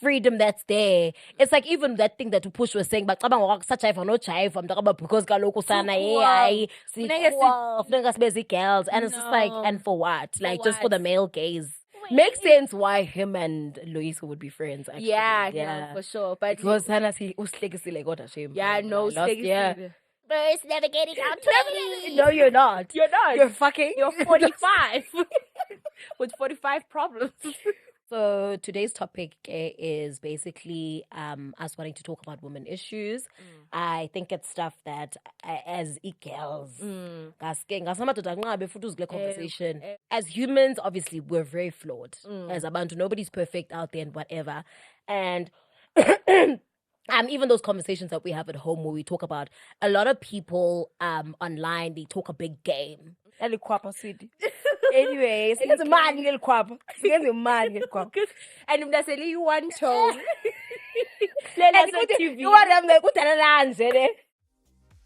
freedom that's there. It's like even that thing that Push was saying, but such I for no chive from the because Galoko Sana, girls, and it's just like, and for what? Like just for the male gaze. Makes sense why him and Luisa would be friends. Actually. Yeah, no, for sure. But because Hannah got a shame. Yeah, no, last year. First navigating out 20. No, you're not. You're not. You're fucking. You're 45 with 45 problems. So today's topic is basically us wanting to talk about women issues. I think it's stuff that as girls, conversation. As humans, obviously, we're very flawed. As abantu, nobody's perfect out there and whatever. And even those conversations that we have at home where we talk about, a lot of people online, they talk a big game. Anyways, it's a man little crap. It's a man little crap. And if that's a little one tone,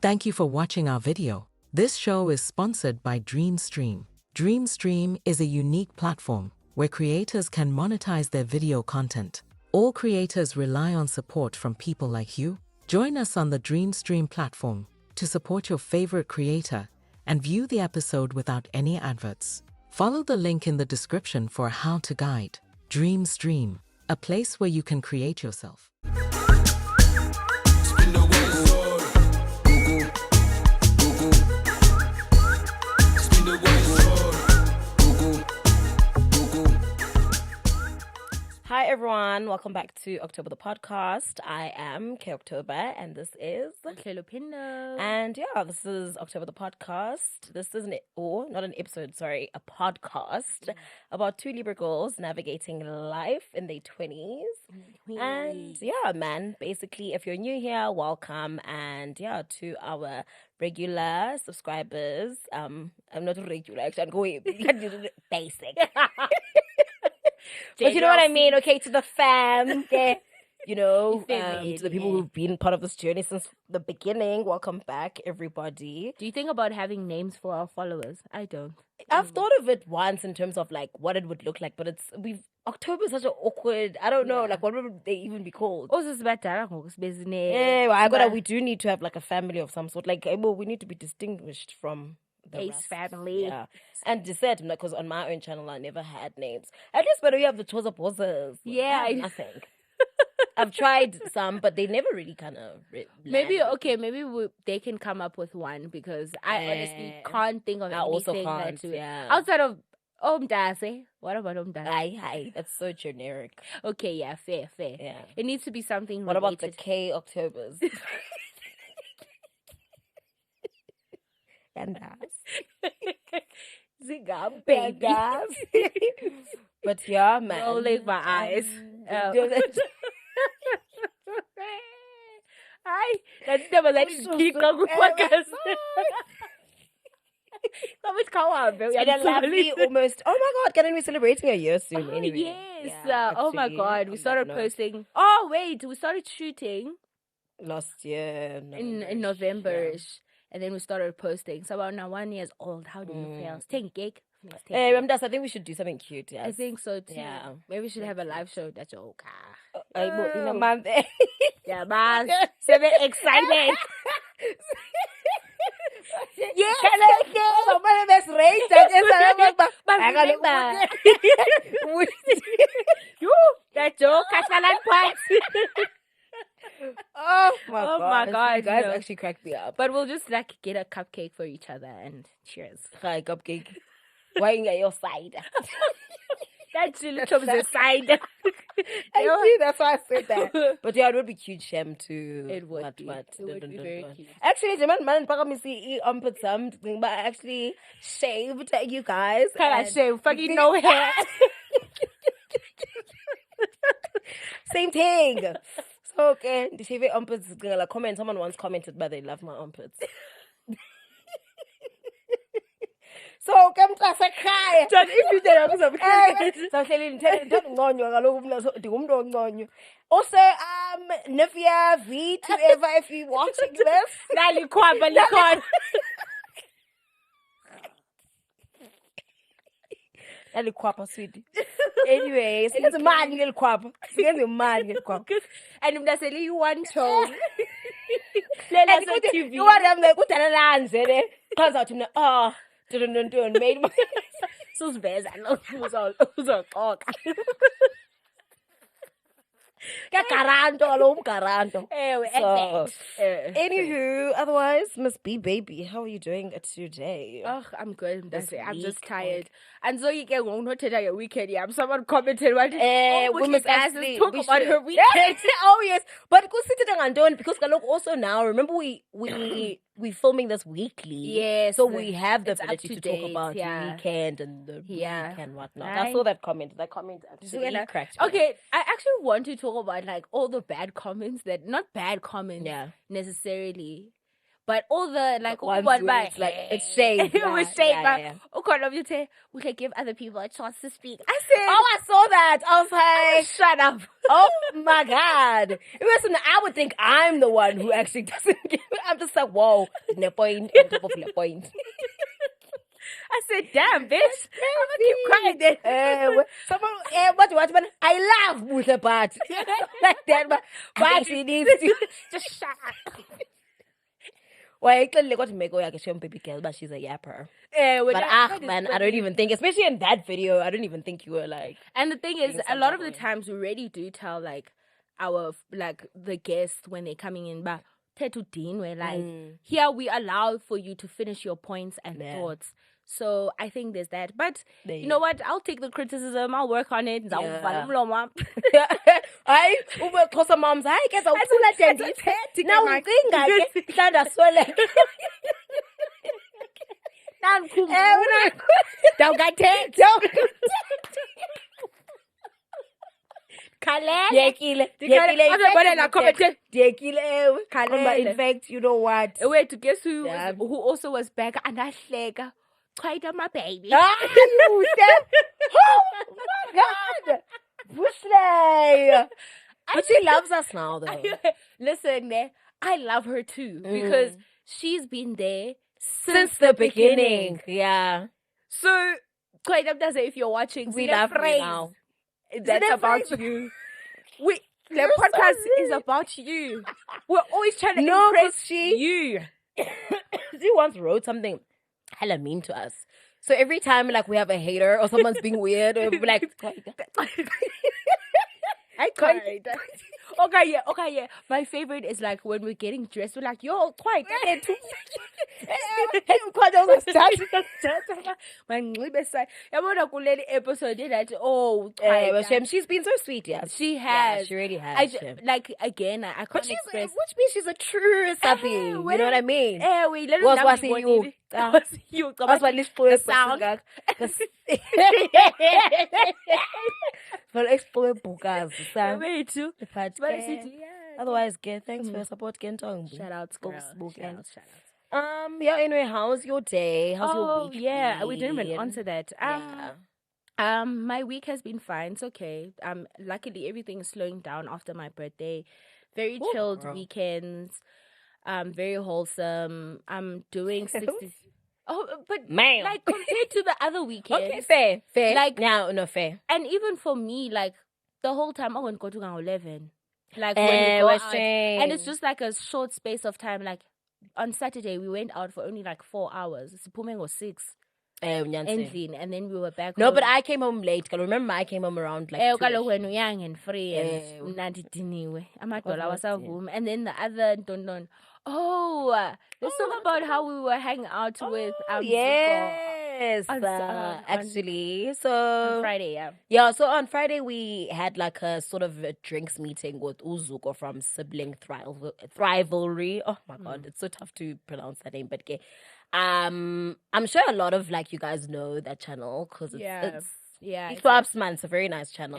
Thank you for watching our video. This show is sponsored by Dreamstream. Dreamstream is a unique platform where creators can monetize their video content. All creators rely on support from people like you. Join us on the Dreamstream platform to support your favorite creator and view the episode without any adverts. Follow the link in the description for a how-to guide. Dreamstream, a place where you can create yourself. Hi everyone, welcome back to October the podcast. I am K October and this is Pindo. And yeah, this is October the podcast. This is not an episode, sorry, a podcast about two Libra girls navigating life in their 20s. And yeah, man, basically if you're new here, welcome. And yeah, to our regular subscribers, I'm not regular, actually I'm going basic. But you know what I mean? Okay, to the fam, okay. You know, to the people who've been part of this journey since the beginning, welcome back, everybody. Do you think about having names for our followers? I don't. I've thought of it once in terms of like what it would look like, but October is such an awkward. I don't know, like what would they even be called? Oh, this is better. We do need to have like a family of some sort. Like, we need to be distinguished from the Ace family. Yeah. And said because on my own channel I never had names. At least but we have the Choza Bosses. Yeah. Nothing. I've tried some, but they never really kind of maybe they can come up with one because I honestly can't think of anything. Also can't, outside of Omdase. What about Omdase? Hi. That's so generic. Okay, yeah, fair. Yeah. It needs to be something What related. about the K Octobers? And Zigam baby. But yeah, man. Rolling my eyes. Hi. That's never let it keep going with podcast. Lovely, almost. Oh my god, can we celebrating a year soon? Anyway. Yes. Yeah, oh my god, we started posting. Oh wait, we started shooting last year in November-ish. Yeah. And then we started posting. So about now 1 year old. How do you feel? 10 gig. Hey, I think we should do something cute. Yes. I think so too. Yeah. Maybe we should have a live show. That's okay. In a month. Yeah, man. So very excited. Yes. That's all. Catalan parts. Oh my god! You guys actually cracked me up. But we'll just like get a cupcake for each other and cheers. Hi, cupcake. Why you at your side? That's the side. I see, that's why I said that. But yeah, it would be cute, Shem, to it would be very cute. Actually, man, see something, but I actually shaved you guys. Kind of shaved, fucking no hair. Same thing. So okay, the shave armpits is gonna comment. Someone once commented, but they love my armpits. So come to us cry. If you tell also, Nivea V to ever if you watching this. Kwapa, sweetie. Anyway, so it's a man little kwapa. It's a man little kwapa. And that's only one tone. And That's on TV. you want them like, what are the lands? Comes out to me, oh, dun, made my. So best. I know who's all talk. Garanto. So, Anywho, otherwise, Miss B baby, how are you doing today? oh, I'm good. That's it. I'm just week, tired. And so you get one not today a weekend. Yeah, someone commented what we must guys actually talk we about should- her weekend. Oh yes, but go sit it and don't because look also now. Remember we filming this weekly. Yes, so we have the it's up ability to to talk date, about yeah. weekend and the Yeah. week and whatnot. Right. I saw that comment. That comment actually Yeah. cracked me. Okay, I actually want to talk about like all the bad comments that not bad comments Yeah. necessarily, but all the like ones what where by it's like, it's shade. it was Yeah, shade. yeah, But yeah. okay, love you say we can give other people a chance to speak. I said, Oh, I saw that. I was like, shut up. oh my God. Listen, I would think I'm the one who actually doesn't give it. I'm just like, whoa, no point on top of the point. I said, damn, bitch. I'm gonna keep quiet then. What? I laugh with a part. Like that, but she needs to. Just shut up. Well, I clearly got to make a shame baby girl, but she's a yapper. But man, I don't even think, especially in that video, I don't even think you were like. And the thing is, Being a some lot type of the of way. times we already do tell like our like the guests when they're coming in, but Dean, we're like, here we allow for you to finish your points and Yeah. thoughts. So I think there's that. But There you know what? I'll take the criticism. I'll work on it. Yeah. I because her mom's I guess I'll pull that now we think I get that as well. Don't get it. In fact, you know what? Wait, to guess who Damn. who also was back and I like cried on my baby. You oh my God, Bushley. But she loves us now, though. Listen, I love her too because she's been there Since the beginning, yeah. So, quite up does if you're watching, We see love that you phrase. now. That's that about phrase? you. The You're so podcast is rude. about you. We're always trying to No, impress 'cause she- you. She once wrote something hella mean to us. So every time like we have a hater or someone's being weird, or we'll be like, I cried. Okay, yeah. My favorite is like when we're getting dressed, we're like, yo, quite. Episode that she's been so sweet, yeah. she has. Yeah, she really has. Like again, I can't But she's express. which means she's a true sappy. You know what I mean? Wait, let Was us was you? you. That's why let's play the sound. For explore bukas. Wait, too. But Otherwise, thanks for your support, Gentong. shout outs, girl. Spoken. Shout outs. Yeah, anyway, how's your day? How's your week? Yeah, we didn't even been? answer that. Yeah. My week has been fine. It's okay. Luckily everything is slowing down after my birthday. Very Ooh, chilled girl. weekends. Very wholesome. I'm doing 60. Oh, but Man. like compared to the other weekends. Okay, fair. Like- no, fair. And even for me, like the whole time I went go to 11. Like Eh, when we go we're out, and it's just like a short space of time. Like on Saturday we went out for only like 4 hours. Siphume was 6 ending, and then we were back. No, home. but I came home late. Can remember I came home around like 2-ish. kaloku wena young and free Eh. and nandidiniwe amadolo What was it? awasavumi. And then the other don't. Let's talk about how we were hanging out with Zuko Yes, on- actually. on So Friday. yeah, so on Friday we had like a sort of a drinks meeting with Uzuko from Sibling Thrivalry. Oh my God, it's so tough to pronounce that name, but okay. I'm sure a lot of like you guys know that channel because it's Yeah. Swaps, man. It's a very nice channel.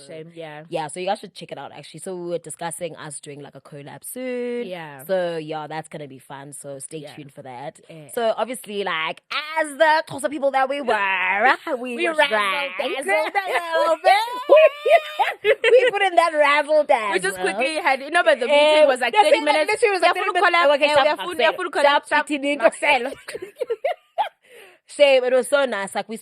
Shame. Yeah. Yeah, so you guys should check it out actually. So we were discussing us doing like a collab soon. Yeah. So yeah, that's gonna be fun. So stay tuned for that. Yeah. So obviously, like as the Xhosa people that we were, we razzled dazzled dazzled a little bit. We put in that razzle dazzle. We just quickly had but the meeting was like 30 minutes. Literally was like 30 minutes. Okay, Sharp. Shame, it was so nice. Like we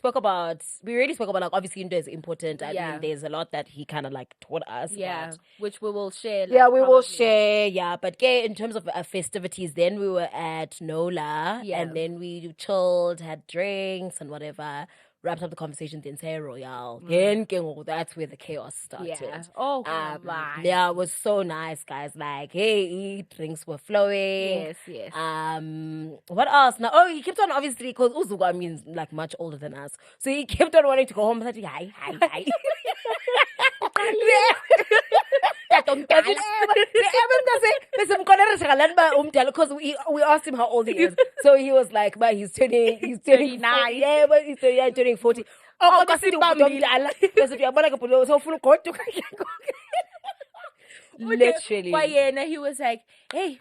really spoke about like obviously Indo is important. I Yeah. mean, there's a lot that he kind of like taught us. Yeah, about. which we will share. Like, Yeah, we will probably. share. Yeah, but in terms of festivities, then we were at Nola, Yeah. and then we chilled, had drinks and whatever. Wrapped up the conversation in Say Royale. Then that's where the chaos started. Yeah. Oh, yeah, it was so nice, guys. Like, hey, drinks were flowing. Yes. What else? Now, he kept on obviously because Uzuga means like much older than us, so he kept on wanting to go home. I said, hi. Because we asked him how old he is. So he was like, but he's turning 39. 40. Yeah, but he's 39, turning 40. Oh, kasi literally. Why, yeah, he was like, hey,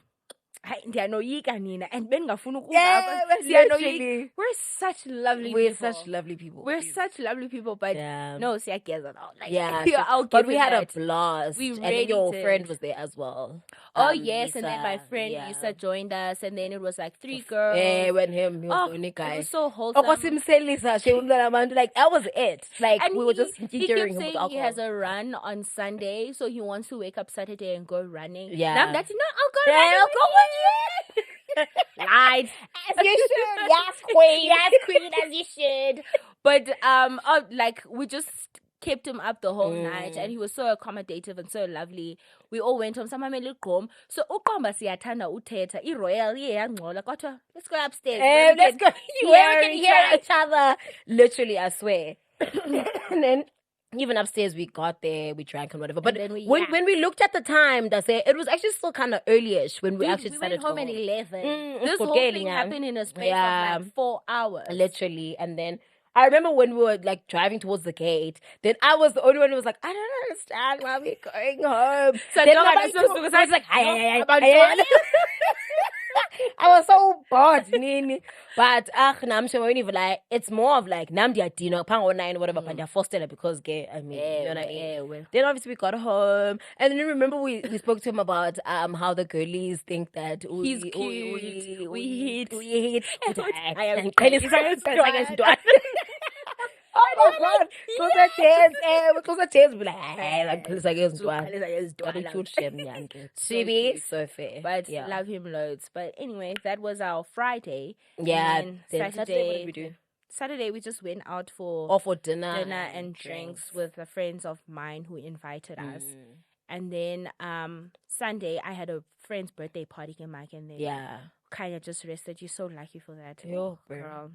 ndiyanoyika nina and bengingafuni Yeah, literally. we're such lovely We're people. such lovely people. We're such lovely people, but Yeah. no, siyageza now. Like, Yeah, I'll but give we you had that. a blast. We and really then your did. friend was there as well. Oh yes, and then my Lisa, friend yeah. Lisa joined us, and then it was like 3 girls. Yeah, when he was the only It guy. was so wholesome. Like that was it. Like And we were just he jittering kept him with saying he alcohol. has a run on Sunday, so he wants to wake up Saturday and go running. Yeah. Now that's I'll go Yeah, running. I'll go with you. Lied. As you should. Yes, queen. Yes, queen, as you should. But like we just kept him up the whole night, and he was so accommodative and so lovely. We all went home. Samamele gqom. So uqamba siyathanda uthetha. I-royal iyangcola kodwa let's go upstairs. Let's go. Where we can hear each each other. Literally, I swear. And then even upstairs, we got there, we drank and whatever. But then we when we looked at the time, it was actually still kind of early-ish when we actually we decided went home to at go. 11. This whole thing happened in a space of like 4 hours. Literally. And then I remember when we were like driving towards the gate, then I was the only one who was like, I don't understand why we're going home. So then I was like, I was so bored, Nini. But I'm sure when like it's more of like Namdia Dino, Pango 9, whatever, and they're forced to because gay. I mean, you know what I mean? Then obviously we got home. And then remember we spoke to him about how the girlies think that he's cute. We hate. Oh my God! Close the chairs. Be like, close so fair. But love him loads. But anyway, that was our Friday. Yeah. And then Saturday, what did we do? Saturday we just went out for dinner and drinks with the friends of mine who invited us. And then Sunday I had a friend's birthday party in Mike, and then kind of just rested. You're so lucky for that. Yo, girl.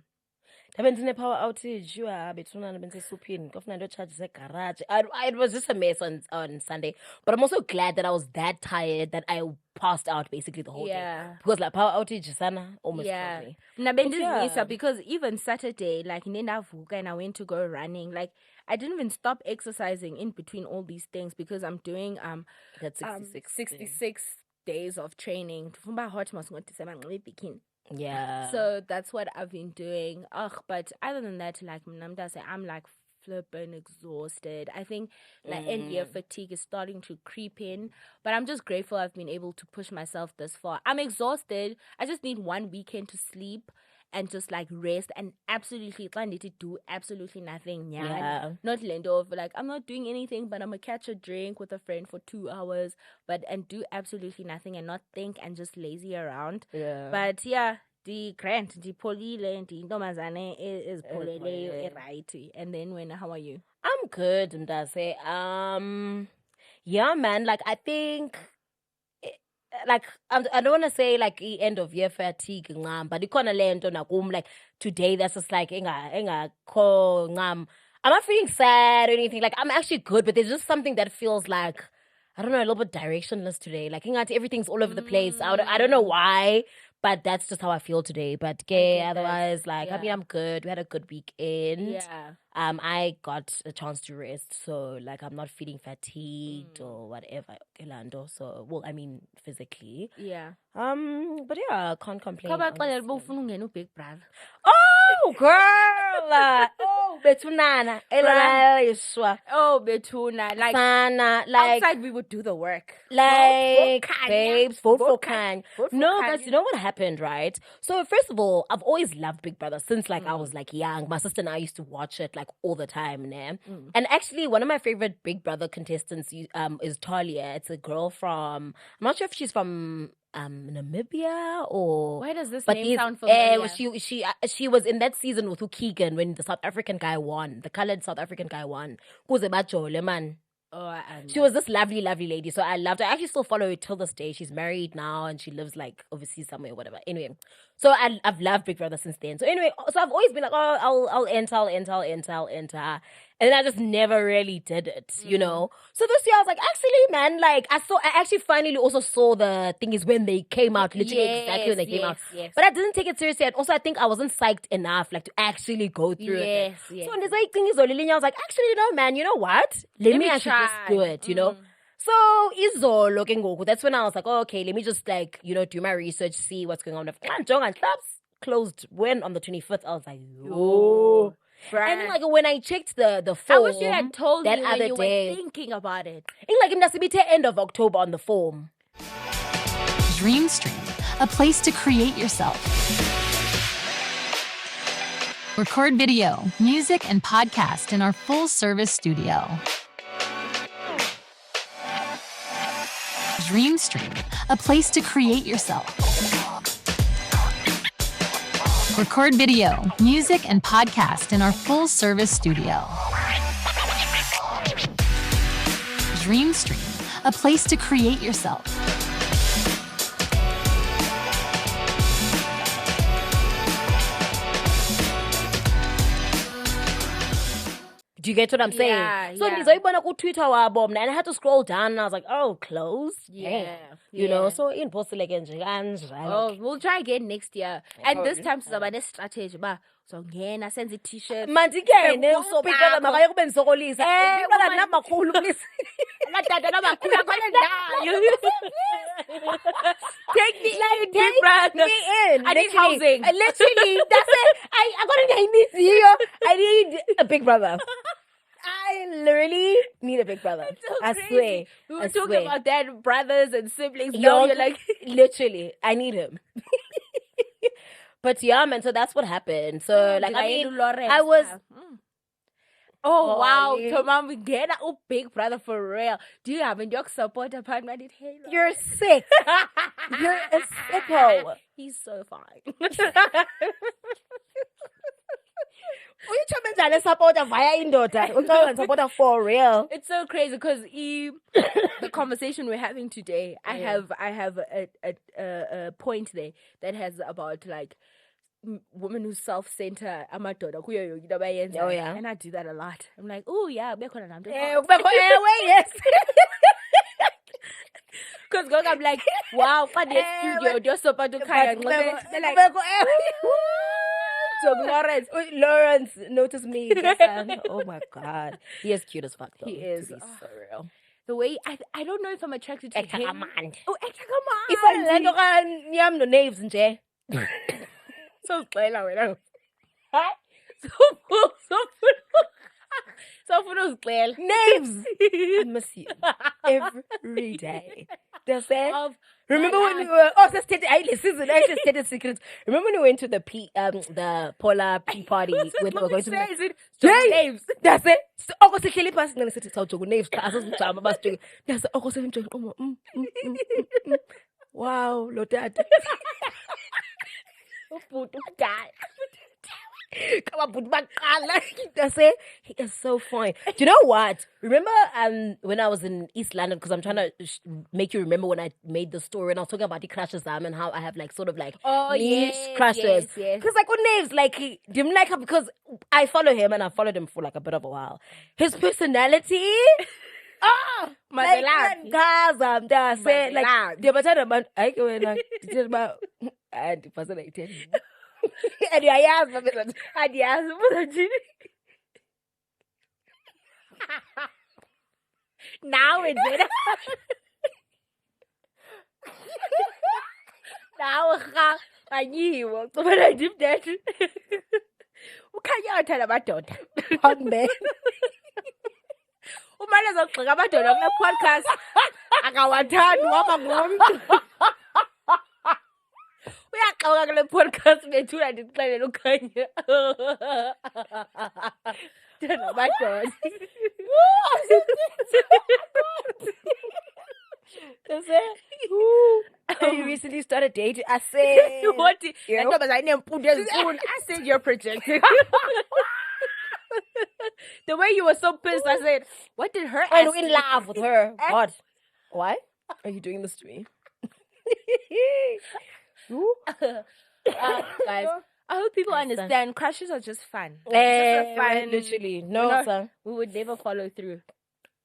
Power outage. It was just a mess on Sunday. But I'm also glad that I was that tired that I passed out basically the whole day. Because like power outage sana almost killed me. Because even Saturday, like Vuka and I went to go running. Like I didn't even stop exercising in between all these things because I'm doing that 66 days of training. Yeah. So that's what I've been doing. But other than that, like I'm like flipping exhausted. I think like end year fatigue is starting to creep in. But I'm just grateful I've been able to push myself this far. I'm exhausted. I just need one weekend to sleep and just like rest and absolutely need to do absolutely nothing. Not lendo of like I'm not doing anything, but I'm gonna catch a drink with a friend for 2 hours, and do absolutely nothing and not think and just lazy around. But the grant, the polile, the nomazane is polele right. And then how are you? I'm good, Ndase. Yeah, man. Like I think. Like I don't want to say like end of year fatigue, but like today that's just like I'm not feeling sad or anything. Like I'm actually good, but there's just something that feels like I don't know, a little bit directionless today. Like everything's all over the place. I don't know why, but that's just how I feel today. But otherwise, like I mean, I'm good. We had a good weekend. I got a chance to rest, so like I'm not feeling fatigued or whatever. So well, I mean physically. But can't complain. Big brother. Oh girl, oh Oh, betunana. Elayiswa. Oh, betuna. Like Sana. Like, outside, we would do the work. like, Kanye. babes, vote for Vote Kanye. Vote for No, Kanye. guys, you know what happened, right? So, first of all, I've always loved Big Brother since, like, I was, like, young. My sister and I used to watch it, like, all the time, né? And actually, one of my favorite Big Brother contestants is Talia. It's a girl from, I'm not sure if she's from Namibia or... Why does this but name these- sound familiar? she was in that season with Keegan when the South African guy won. The colored South African guy won. Kuze bajole, man. Oh, I She was this lovely, lovely lady. So I loved her. I actually still follow her till this day. She's married now and she lives like overseas somewhere, whatever. Anyway, so I've loved Big Brother since then. So anyway, so I've always been like, oh, I'll enter. And then I just never really did it, you know? So this year I was like, actually, man, like I actually finally also saw the thingies when they came out, literally exactly when they came out. Yes. But I didn't take it seriously. And also I think I wasn't psyched enough, like to actually go through it. Yes. So when there's like thingies or Lily, I was like, actually, no, man, you know what? Let me actually just do try. it, you know? So izolo ke ngoku, that's when I was like, oh, okay, let me just like, you know, do my research, see what's going on. Jonga Clubs closed when on the 25th. I was like, oh. And then, like when I checked the form, I wish you had told that me other when you day, were thinking about it. like in the end of October on the form. Dreamstream, a place to create yourself. Record video, music, and podcast in our full-service studio. Dreamstream, a place to create yourself. Record video, music, and podcast in our full-service studio. Dreamstream, a place to create yourself. Do you get what I'm saying? Yeah, So yeah. ngizoyibona ku-Twitter wabo mna, and I had to scroll down and I was like, oh, closed? Yeah, Dang. You know, yeah. so impostile nje kanjalo. Oh, we'll try again next year. And this Okay. time sizaba ne-strategy ba songena senze i-t-shirt. Mandingene Ubuso upikela bakho. makaye kube ndisokolisa. Ngicela uma- namakhulu please. Amadada namakhulu akhona ndayo. Take me in, big Take brother. me in. I need Literally. housing. Literally, that's it. I need here. I need a big brother. I literally need a big brother. So I crazy. swear. We I were talking swear. about that, brothers and siblings. Now Young, you're like, literally, I need him. But yeah, man, so that's what happened. So, like, I mean, I was... Oh, wow. yeah. So, mom, we get a big brother for real. Do you have a dog support apartment in Halo? You're sick. You're a sicko. He's so fine. Uyitsho benjani supporter via indoda? Ucabanga supporter for real. It's so crazy because the conversation we're having today, I have a point there that has about like women who self-center amadoda kuyo yonke into abayenzayo. Oh, yeah. And I do that a lot. I'm like, oh yeah, bekhona nam. Yes. Because I'm like, wow, funny studio, just about to kind of like, so Lawrence, notice me. Oh my god. He is cute as fuck though. He is. To be so real. the way I don't know if I'm attracted to him. Ekakamandi. Oh, Ekakamandi. If I land on yam no names nje. So xela wena. So uzixela. Names. I miss you every day. That's it. Of Remember when we were stated secrets. Remember when we went to the Polar Pea party when we were going to names. That's it. So oko sihleli phansi ngene sithi sawujoga names xa sesijama basijike. That's oko sebenjani qomo. Wow, lo tata. Ubhuti ubudala. That's it. He is so fine. Do you know what? Remember when I was in East London, because I'm trying to make you remember when I made the story and I was talking about the crushes and how I have like sort of like niche crushes. yes. Because like on names, like he didn't like her because I follow him and I followed him for like a bit of a while. His personality. Mazelani. Like that's it. Like Mazelani. the battle man, I go in like did about and the person like tell you. And I asked Now it's it. Now I knew but I did that. ukhanya wathanda amadoda. Young man. Umane ezogxeka amadoda kule podcast akawathandi waba ngumntu. Uyaxoka kule podcast bethuna ndixelele ukhanya. Thanda amadoda. You recently started dating. I said, What? Yeah. I said you're projecting. The way you were so pissed, I said, what did her I'm ask in you? love with her. What? Why are you doing this to me? Guys, I hope people Understand. understand. Crushes are just fun. It's just a fun. Literally, no, You know, sir. we would never follow through.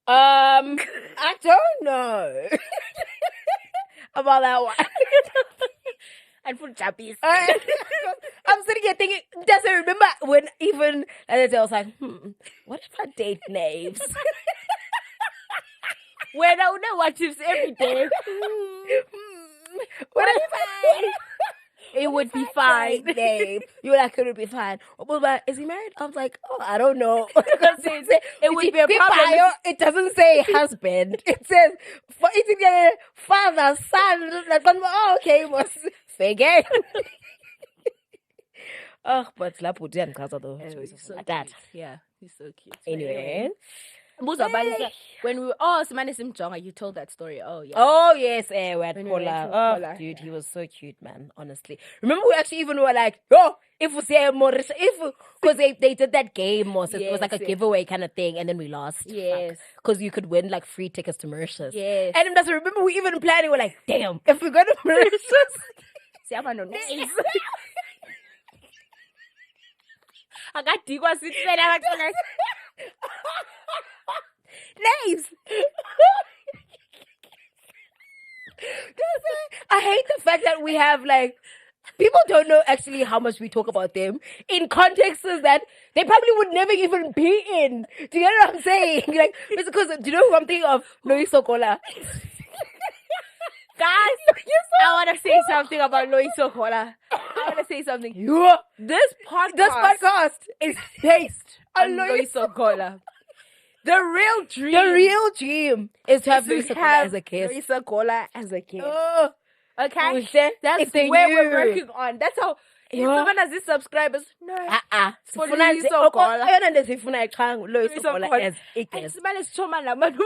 I don't know about that one. And for chappies. I'm sitting here thinking, does I remember when even and I was like, what if I date names? When I know what tips every day, What if I? it would be fine. Name. You were like, it would be fine. Well, but is he married? I was like, oh, I don't know. It would be a Big problem. bio, it doesn't say husband. It says it's father, son. Like, oh, okay, was figure. Oh, but Lapu didn't cause of those choices So like that. cute. Yeah, he's so cute. Anyway. When we were Simane Simjonga, you told that story. Oh yeah. Oh yes, we had When we went Paula. to Oh, Paula, dude, he yeah. was so cute, man. Honestly, remember we actually even were like, oh, if we say more, if because they did that game, or so it was like a Yes. giveaway kind of thing, and then we lost. Yes. because you could win like free tickets to Mauritius. Yes. And doesn't remember we even planning. We're like, damn, if we go to Mauritius, See, I want no names. I got Digwa sitting there. I'm like, names. I hate the fact that we have like people don't know actually how much we talk about them in contexts that they probably would never even be in. Do you know what I'm saying? Like, it's because do you know who I'm thinking of? Lois Sokola. guys, I want to say something about Loiso Kola. I want to say something. Yeah. This podcast is based on Loiso Kola. The real dream. The real dream is to have is Lois to Sokola have as a kid. Loiso Kola as a kid. Oh, Okay? that's That's where we're working on. That's how. If Yeah. someone has these subscribers, no. For Sifuna nje Sokola. Eyona nto sifuna iqhangu Lois Loiso Sokola Kola. as a And kid. Simane Sichoma nabantu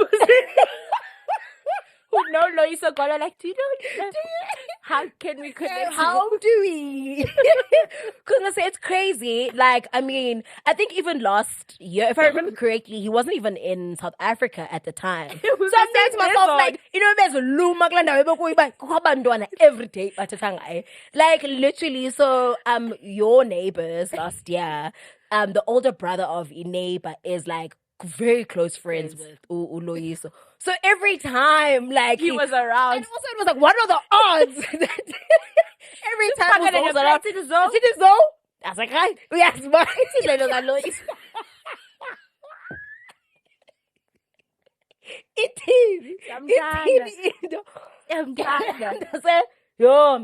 who know Loiso Kola, like, do you know? How can we connect? How do we? Because I say it's crazy. Like, I mean, I think even last year, if I remember correctly, he wasn't even in South Africa at the time. So I'm saying to myself, like, you know, there's Luma every day, like literally. So, your neighbors last year, the older brother of a neighbor is like very close friends with Uloiso. So every time, like He was around. and also it was like, what are the odds? that every time Fucking he was in a around, place in the zone. is it so? I was like, right, yes, but it is. I'm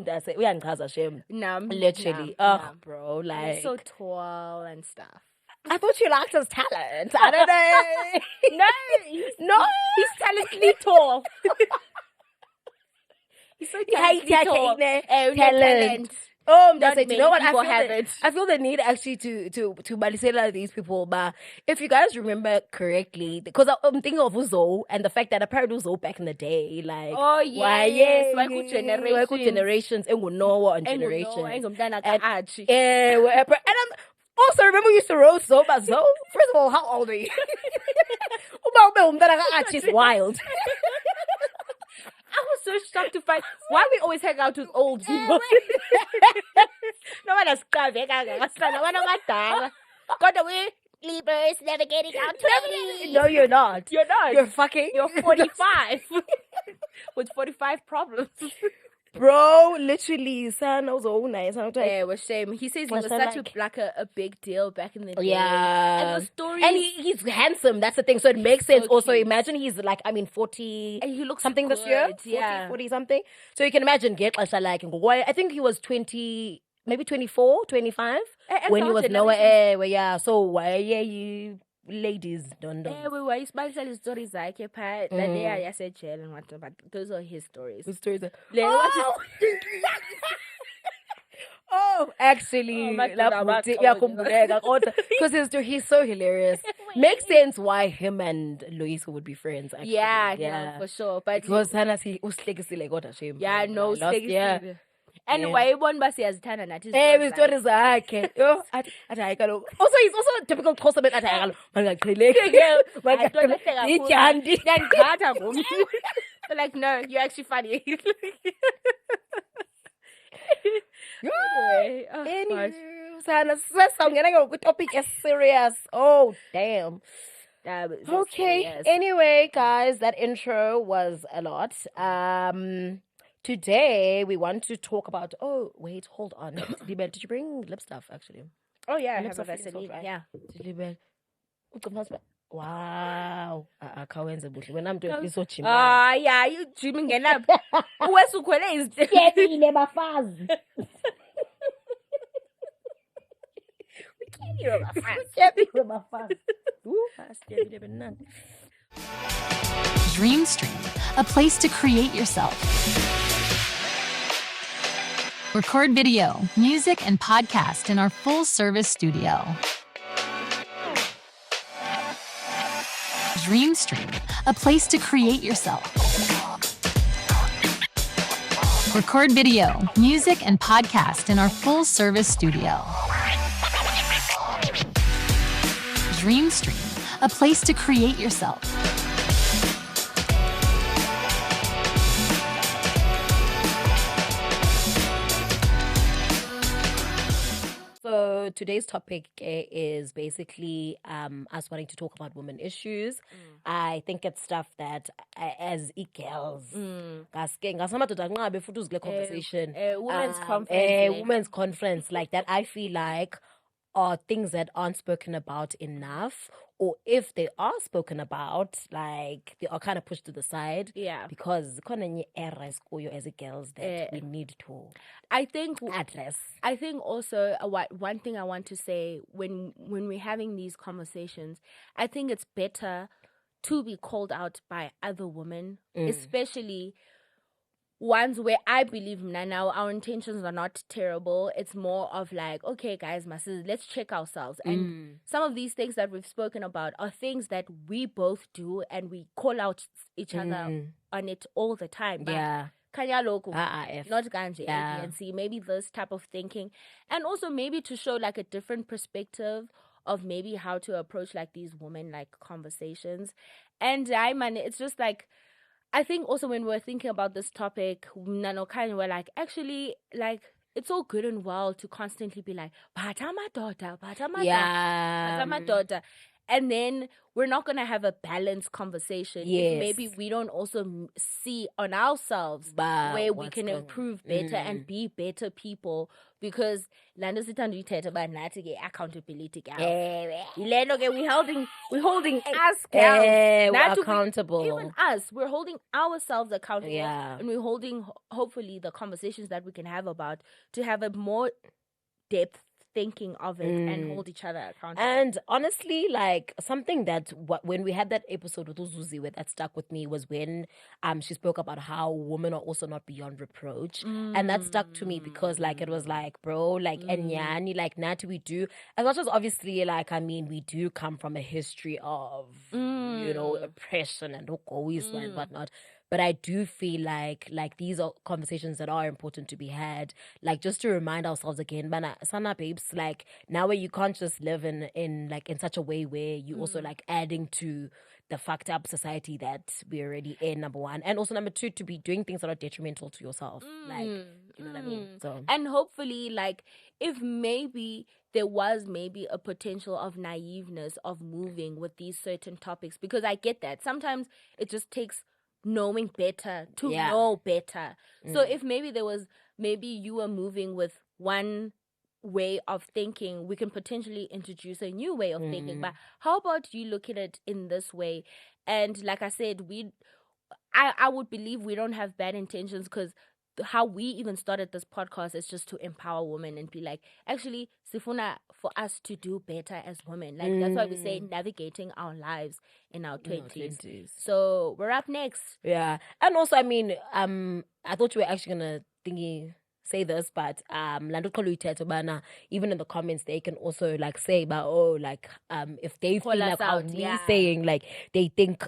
That's it. We hadn't cast a shame. Literally. Oh, bro, like He's so tall and stuff. I thought you liked his talent. I don't know. No, He's talented tall. He's so talented tall. Talent. Oh, that's Not it. You know many what? I people feel, have the, it. I feel the need actually to balisela these people. But if you guys remember correctly, because I'm thinking of Uzo and the fact that apparently Uzo back in the day, like, Oh, yes. Why could generations, and we know what generations. Engumntana And- ka-Archie. Yeah, whatever. And I'm also remember we used to roast Zo, but Zo, first of all, how old are you? She's wild. I was so shocked to find why we always hang out with old people. No one has come. Got away. Libras navigating out 20. No, you're not. You're not. You're fucking. You're 45 with 45 problems. Bro, literally, son, I was all nice. I was like, Yeah, it was shame. He says he Was was that such like- a big deal back in the day. yeah. And the story. And he's handsome. That's the thing. So it makes So sense. Also, cute. imagine he's like, 40 And he looks something this year. good, 40, yeah. 40 something. So you can imagine, like, I think he was 20. maybe 24, 25, when you was lower. So why you ladies don't know? We were his stories like a part that they are jail and what, but those are his stories. His stories are, oh, actually, because he's so hilarious. Makes sense why him and Loiso would be friends. Actually. Yeah, for sure. But because he was like, what a shame. last year. And why one basi has tana nathi his stories zakhe. Also, he's also a typical Xhosa man. But like, no, you're actually funny. Anyway, topic is serious. Oh, damn. Okay. Serious. Anyway, guys, that intro was a lot. Today we want to talk about. Oh, wait, hold on. Did you bring lip stuff? Actually. Oh yeah, I Lip have a stuff is Vaseline. right. Yeah. Wow. When I'm doing this, so chimba. Yeah, you dreaming enough. Where's Ukwele is Dreamstream, a place to create yourself. Record video, music, and podcast in our full-service studio. Dreamstream, a place to create yourself. Record video, music, and podcast in our full-service studio. Dreamstream, a place to create yourself. So today's topic is basically us wanting to talk about women issues. I think it's stuff that as girls, conversation, women's conference like that. I feel like are things that aren't spoken about enough, or if they are spoken about, like they are kind of pushed to the side. Yeah. Because as girls that we need to I think address. I think also one thing I want to say when we're having these conversations, I think it's better to be called out by other women, especially ones where I believe now our intentions are not terrible. It's more of like, okay, guys, masses, let's check ourselves. And some of these things that we've spoken about are things that we both do, and we call out each other on it all the time. But kanya loku, not ganje, and see maybe this type of thinking, and also maybe to show like a different perspective of maybe how to approach like these women like conversations. And it's just like, I think also when we're thinking about this topic, we're like, actually, like, it's all good and well to constantly be like, but I'm a daughter, but I'm a daughter. And then we're not going to have a balanced conversation if maybe we don't also see on ourselves where we can improve better and be better people. Because accountability. We're holding us accountable. Even us, we're holding ourselves accountable. Yeah. And we're holding, hopefully, the conversations that we can have about to have a more depth thinking of it and hold each other accountable. And honestly, like something that when we had that episode with Uzuzi that stuck with me was when she spoke about how women are also not beyond reproach, and that stuck to me because like it was like, bro, like and yani, like Nati, we do, as much as obviously like I mean we do come from a history of you know oppression and and whatnot. But I do feel like these are conversations that are important to be had. Like just to remind ourselves again, sana babes, like now where you can't just live in such a way where you also like adding to the fucked up society that we're already in, number one. And also number two, to be doing things that are detrimental to yourself. Like, you know what I mean? So and hopefully like if maybe there was maybe a potential of naiveness of moving with these certain topics, because I get that. Sometimes it just takes knowing better to know better. So if maybe you were moving with one way of thinking, we can potentially introduce a new way of thinking. But how about you look at it in this way? And like I said, I would believe we don't have bad intentions, because how we even started this podcast is just to empower women and be like, actually, sifuna for us to do better as women. Like that's why we say navigating our lives in our 20s. So we're up next. Yeah. And also, I mean, I thought you were actually gonna say this, but even in the comments they can also like say about if they Call feel us like how out, me yeah. saying like they think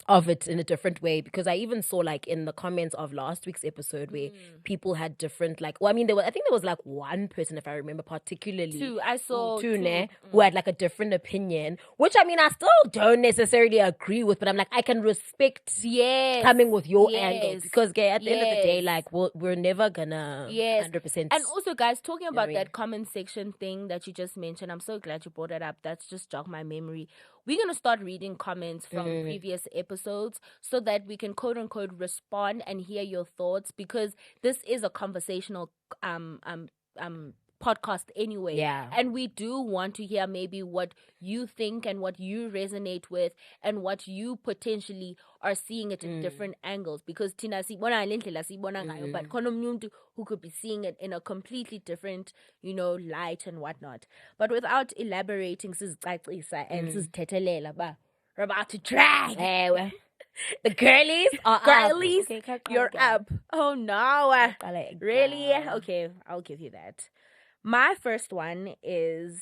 of it in a different way, because I even saw like in the comments of last week's episode where people had different I think there was like one person, if I remember particularly, Two. I saw two, two. ne, who had like a different opinion, which I mean I still don't necessarily agree with, but I'm like I can respect coming with your angle, because at the end of the day, like we're never gonna 100%. And also, guys, talking about what I mean? that comment section thing that you just mentioned, I'm so glad you brought it up. That's just jogged my memory. We're gonna start reading comments from previous episodes so that we can quote unquote respond and hear your thoughts, because this is a conversational podcast anyway. Yeah. And we do want to hear maybe what you think and what you resonate with and what you potentially are seeing it in different angles, because Tina sibona ngendlela sibona ngayo, but khona omunye umuntu who could be seeing it in a completely different, light and whatnot. But without elaborating, sizicacisa and sizithethelela ba, we're about to drag. The girlies are Girlies, up. Okay, you're up. Oh no. Really? Really? Okay, I'll give you that. My first one is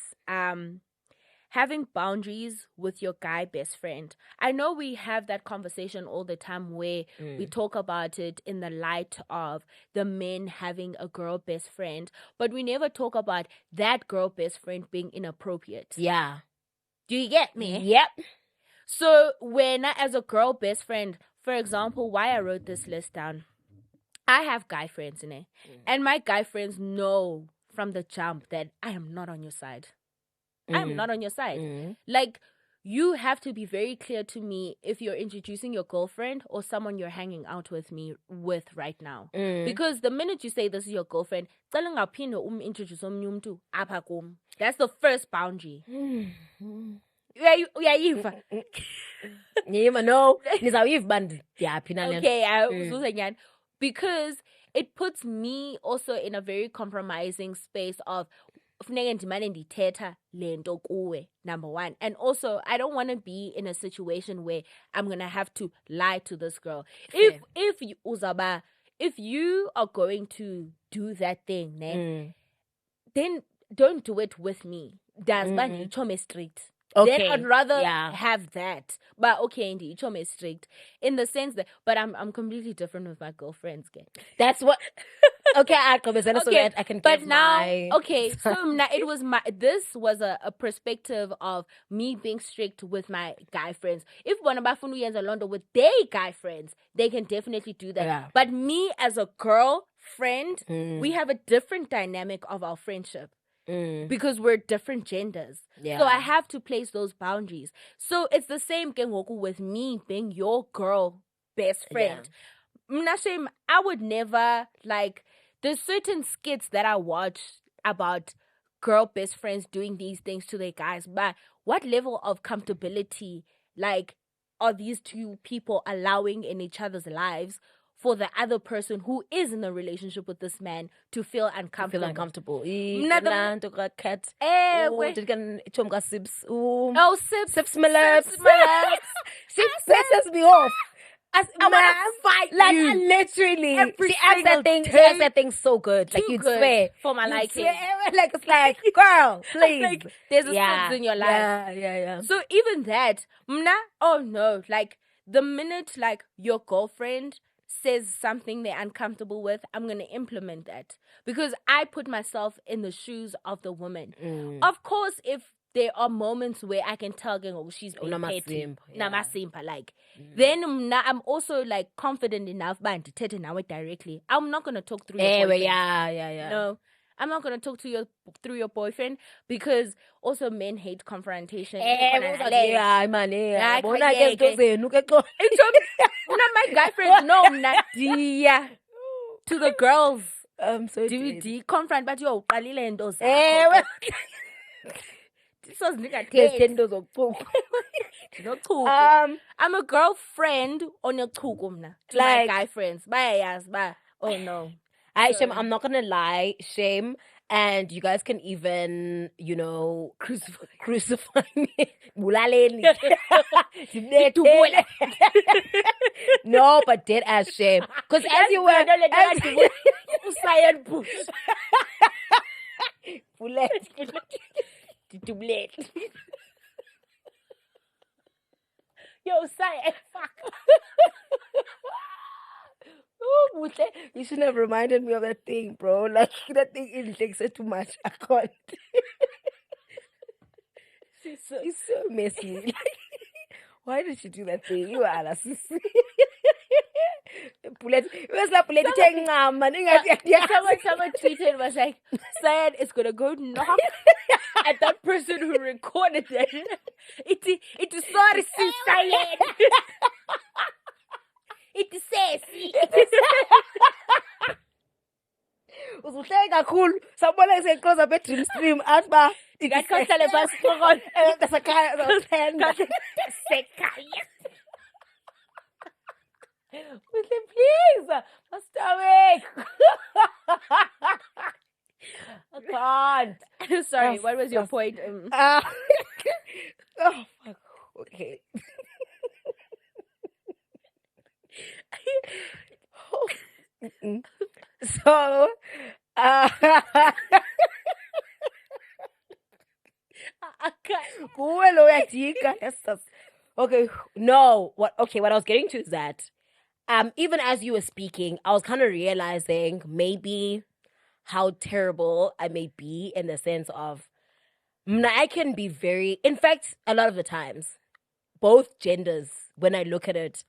having boundaries with your guy best friend. I know we have that conversation all the time where we talk about it in the light of the men having a girl best friend, but we never talk about that girl best friend being inappropriate. Yeah. Do you get me? Yep. So when as a girl best friend, for example, why I wrote this list down, I have guy friends in it, and my guy friends know from the jump that I am not on your side. I am not on your side. Like, you have to be very clear to me if you're introducing your girlfriend or someone you're hanging out with right now. Because the minute you say this is your girlfriend, introduce apha kum. That's the first boundary. No. Okay, because it puts me also in a very compromising space of number one. And also, I don't want to be in a situation where I'm gonna have to lie to this girl. Fair. If you are going to do that thing, then don't do it with me. That's strict. Okay. Then I'd rather have that. But okay, indeed, it's strict in the sense that, but I'm completely different with my girlfriends. That's what. Okay, I can so that I can. But give now, my... okay, so now it was this was a perspective of me being strict with my guy friends. If one of my friends is in London with their guy friends, they can definitely do that. Yeah. But me as a girl friend, we have a different dynamic of our friendship. Because we're different genders. Yeah. So I have to place those boundaries. So it's the same Kengoku with me being your girl best friend. Mnashem, I would never, there's certain skits that I watch about girl best friends doing these things to their guys, but what level of comfortability, are these two people allowing in each other's lives for the other person who is in a relationship with this man to feel uncomfortable? Cat. Sibs. Sips Miller. She pisses me off. I want to fight you. I literally. She acts that thing so good. Like, you'd swear. For my liking. It's like, girl, please. There's a sense in your life. Yeah. So even that, oh no. The minute, your girlfriend says something they're uncomfortable with, I'm going to implement that. Because I put myself in the shoes of the woman. Of course, if there are moments where I can tell, she's being petty. Then I'm also confident enough, but to now it directly. I'm not going to talk through your boyfriend. Yeah. No, I'm not going to talk to through your boyfriend, because also men hate confrontation. My guy friends know Nadia. To the girls, I'm so do confront, but yo, So nigga There's 10 zokuchuku. I'm a girlfriend on your chukumna to my Like- guy friends. Bye, yes, bye. Oh no. Shame, I'm not gonna lie, shame, and you guys can even, you know, crucify me. Bulaleni. No, but dead as shame. Because as you were, Yo, say fuck. oh, Butle, you shouldn't have reminded me of that thing, bro. Like that thing takes it too much. I can't. She's so messy. Like, why did she do that thing? You are a sissy. Bullet. It was like bullet taking Someone tweeted was like, Sayed is gonna go knock at that person who recorded it. It is sorry, Sayed. It is sassy. Uzuhleka kakhulu. Sabona sekhoza be Dreamstream asba. Ngakhohlele phasi qoqolo. Sakhaya uzothenga. Sekhaya. Please, stop it. I can't. Sorry, what was your point? Oh, fuck. Okay. So, okay, no. What I was getting to is that even as you were speaking, I was kind of realizing maybe how terrible I may be in the sense of I can be very, in fact, a lot of the times, both genders, when I look at it,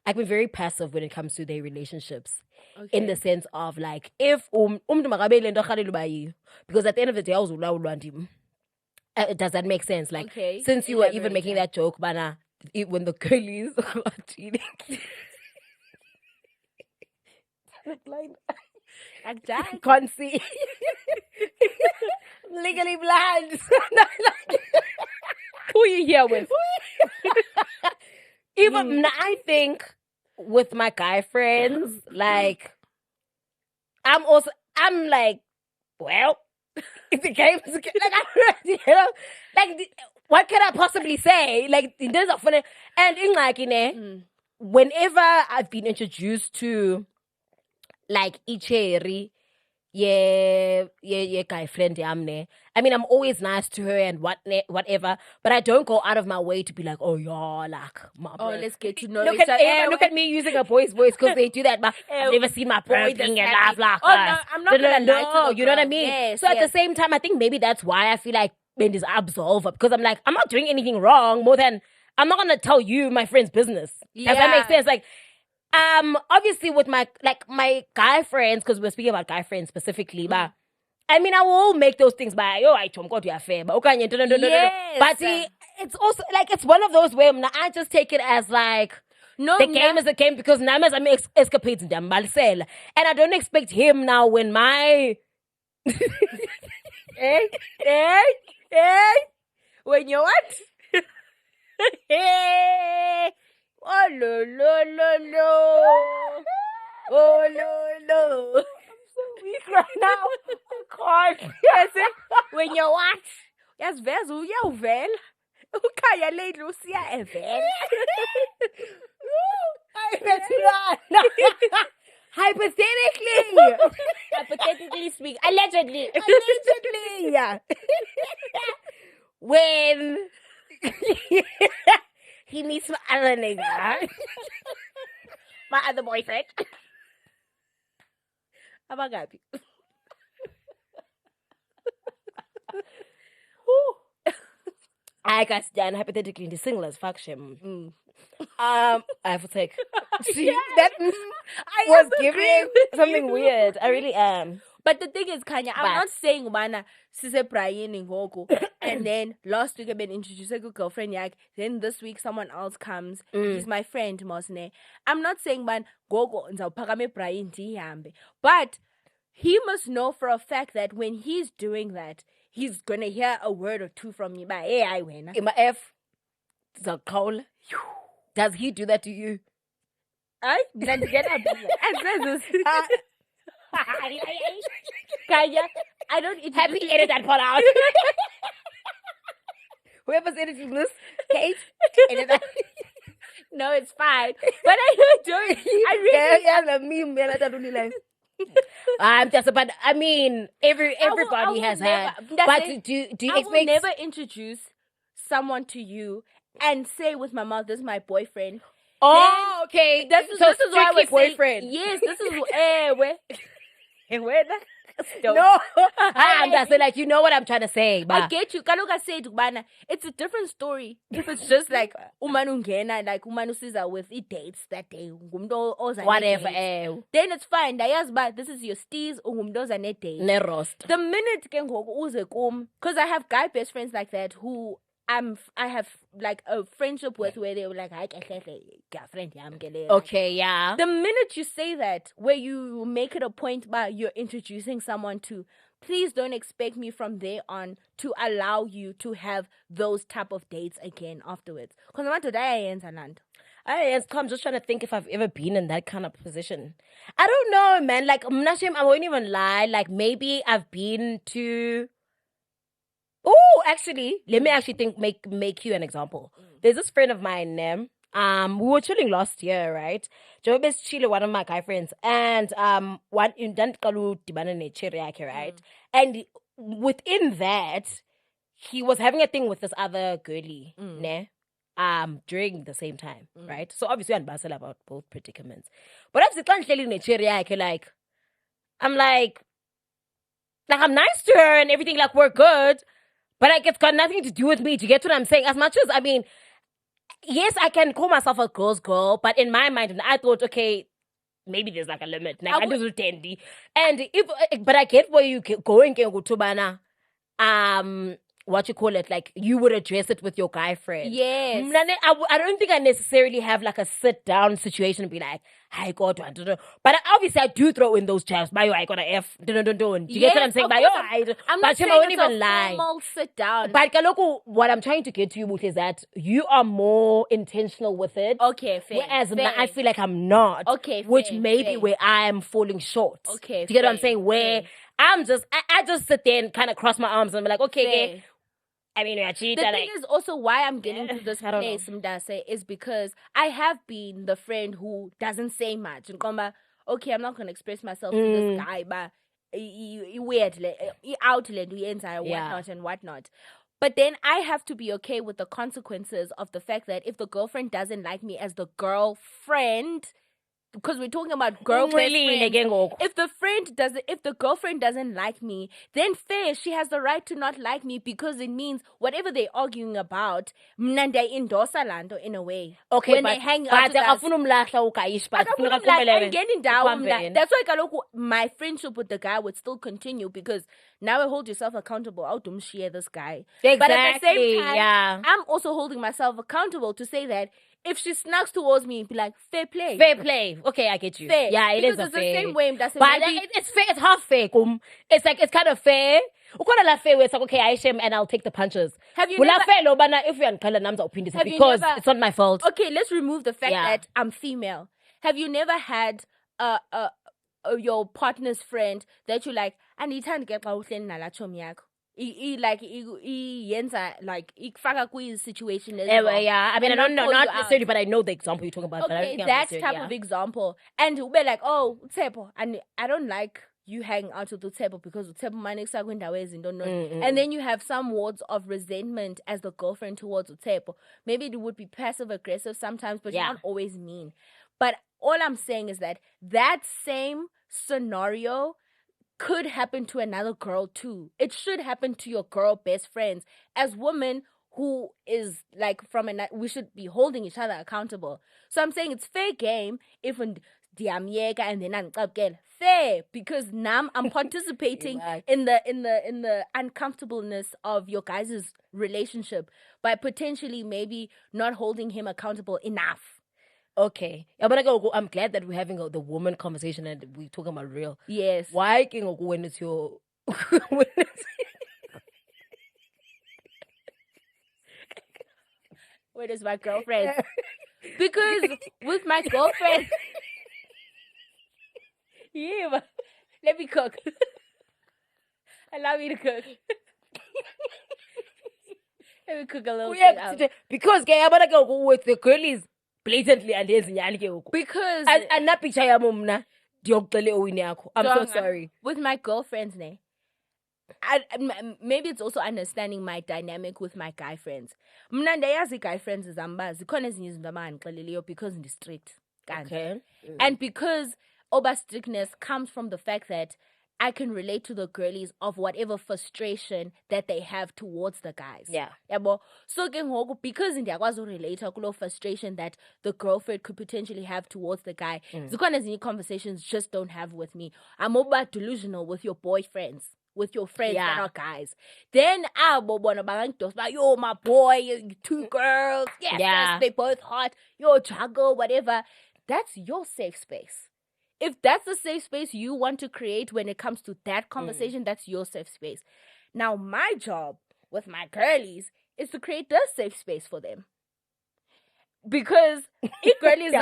I can be very passive when it comes to their relationships. Okay. In the sense of like, if because at the end of the day, I was does that make sense? Like, Okay, since you were even elaborate, making yeah. that joke, Bana, when the girlies are cheating. Like that? Can't see. Legally blind. Who you here with? Even I think with my guy friends, like, I'm like, well, it's a game. It's a game. Like, you know, like, what can I possibly say? Like, in terms of funny, and in like, you know, whenever I've been introduced to, like, Icheri, yeah, guy friend, I mean, I'm always nice to her and whatever, but I don't go out of my way to be like, oh, yeah, like, my bro. Let's get to know Look each other. at me using a boy's voice because they do that, but I've never seen my bro being and laugh like no, I'm not gonna lie to the you know what I girl. mean? Yes, so at yes. the same time, I think maybe that's why I feel like Ben is absolve because I'm like, I'm not doing anything wrong more than I'm not gonna tell you my friend's business. Does that make Yeah. sense? Like, obviously with my guy friends, because we're speaking about guy friends specifically, but I mean, I will make those things by, yo, I told God you are fair, but okay, Yes. but see, it's also like, it's one of those where I just take it as like, No, the game is a game because Namas I'm escapades in them, and I don't expect him now when my Hey, when you what? Hey, oh no. Oh no. I'm so weak right now. I can't. Yes, when you what? Yes, vez uyawuvela. Ukhaya late Lucia evela. Hypothetically speaking, allegedly. Yeah. When he meets my other nigga, My other boyfriend. Abagapi. I got done hypothetically in the single as fuck shame. I have to take. See, that I was am giving agreeing with something you. weird. I really am. But the thing is, Kanya, I'm But- not saying Mana Sise Brian in Gogo. And then last week I've been introduced to a girlfriend yak. Then this week someone else comes. He's my friend, Mosne. I'm not saying man Gogo and Pagame Brian Diambe. But he must know for a fact that when he's doing that, he's gonna hear a word or two from me. But hey, I win. In my F, Zakol. Does he do that to you? I then get up. Kaya, I don't Happy edit that part out. Whoever's editing this, Kate, edit that. No, it's fine. But I don't. I really. Yeah, the meme, man. I don't really like. I'm just, but I mean, everybody has had. But do you I expect? will never introduce someone to you and say with my mouth, "This is my boyfriend." Oh, okay. This is why I was boyfriend. saying, yes, this is where No, I'm just saying, like, you know what I'm trying to say. I But get you. Kaloka said, Bana, it's a different story. If it's just like umanungena, like umanusiza with the dates that day, whatever. then it's fine. But this is your steez, ungumdoza net date. Ne roast. The minute can go uze kum, because I have guy best friends like that who I have like a friendship with where they were like, girlfriend, Okay, yeah. the minute you say that, where you make it a point by you're introducing someone to, please don't expect me from there on to allow you to have those type of dates again afterwards. Because I want to die I'm just trying to think if I've ever been in that kind of position. I don't know, man. Like, I won't even lie. Like, maybe I've been to. Oh, actually, let me actually think. Make you an example. There's this friend of mine, Nem. We were chilling last year, right? Job is chilling one of my guy friends, and one in Dantkalu Dibana Nechiriake, right? And within that, he was having a thing with this other girly, ne? During the same time, right? So obviously, I'm basel about both predicaments. But obviously, can't tell you Nechiriake, like, I'm like I'm nice to her and everything, like we're good. But like, it's got nothing to do with me. Do you get what I'm saying? As much as, I mean, yes, I can call myself a girl's girl, but in my mind, I thought, okay, maybe there's like a limit. Like, I do 10. And but I get where you going, what you call it, like you would address it with your guy friend. Yes. I don't think I necessarily have like a sit down situation and be like, I got one. But obviously I do throw in those jabs. By I got an F. Do you get what I'm saying? I'm not saying it's a formal sit down. But what I'm trying to get to you is that you are more intentional with it. Okay, fair. Whereas I feel like I'm not. Okay, which fair, may be where I am falling short. Okay, do you get what I'm saying? Where I'm just, I just sit there and kind of cross my arms and be like, okay, I mean, the thing is also why I'm getting to this place, Mdase, is because I have been the friend who doesn't say much. And okay, I'm not going to express myself to this guy, but weird, outlet, whatnot and whatnot. But then I have to be okay with the consequences of the fact that if the girlfriend doesn't like me as the girlfriend, because we're talking about girl best friends. If the girlfriend doesn't like me, then fair, she has the right to not like me because it means whatever they're arguing about, mnanda indosa lando in a way. Okay, when they hang out that's why my friendship with the guy would still continue because now I hold yourself accountable. I don't share this guy. Exactly, but at the same time, I'm also holding myself accountable to say that if she snags towards me, be like, fair play. Fair play. Okay, I get you. Fair. Yeah, it is a it's fair. The same way. That's but it's fair. It's half fair. It's like, it's kind of fair. Fair where it's like, okay, I shame and I'll take the punches. Have you never... If you're because it's not my fault. Okay, let's remove the fact that I'm female. Have you never had your partner's friend that you like, and you trying to get situation as well. I mean, I don't know, not necessarily, but I know the example you're talking about. Okay, that type of example. And we're like, oh, Tsepo, and I don't like you hanging out with Tsepo because Tsepo manix and don't know. And then you have some words of resentment as the girlfriend towards Tsepo. Maybe it would be passive aggressive sometimes, but you're not always mean. But all I'm saying is that same scenario could happen to another girl too. It should happen to your girl best friends. As women who is like we should be holding each other accountable. So I'm saying it's fair game if and then fair because now I'm participating in the uncomfortableness of your guys' relationship by potentially maybe not holding him accountable enough. Okay. I'm glad that we're having the woman conversation and we're talking about real. Yes. Why when it's your Where is my girlfriend? Because with my girlfriend, yeah, let me cook. Allow me to cook. Let me cook a little thing out. Because I'm gonna go with the girlies blatantly and there's Because and that picture ya mumna. I'm so sorry. With my girlfriends, maybe it's also understanding my dynamic with my guy friends. Mna ndayazi guy friends zamba zikhona ezinye izinto abangixeleleyo because ndi strict. Okay. And because over strictness comes from the fact that I can relate to the girlies of whatever frustration that they have towards the guys. Yeah. Yabo. So because ndiyakwazi urelate kulo frustration that the girlfriend could potentially have towards the guy. Zikhona ezinye conversations just don't have with me. I'm over delusional with your boyfriends. With your friends that are guys. Then yo, my boy, you 2 girls. Yes, they both hot. Yo, juggle, whatever. That's your safe space. If that's the safe space you want to create when it comes to that conversation, that's your safe space. Now, my job with my girlies is to create the safe space for them. Because girlies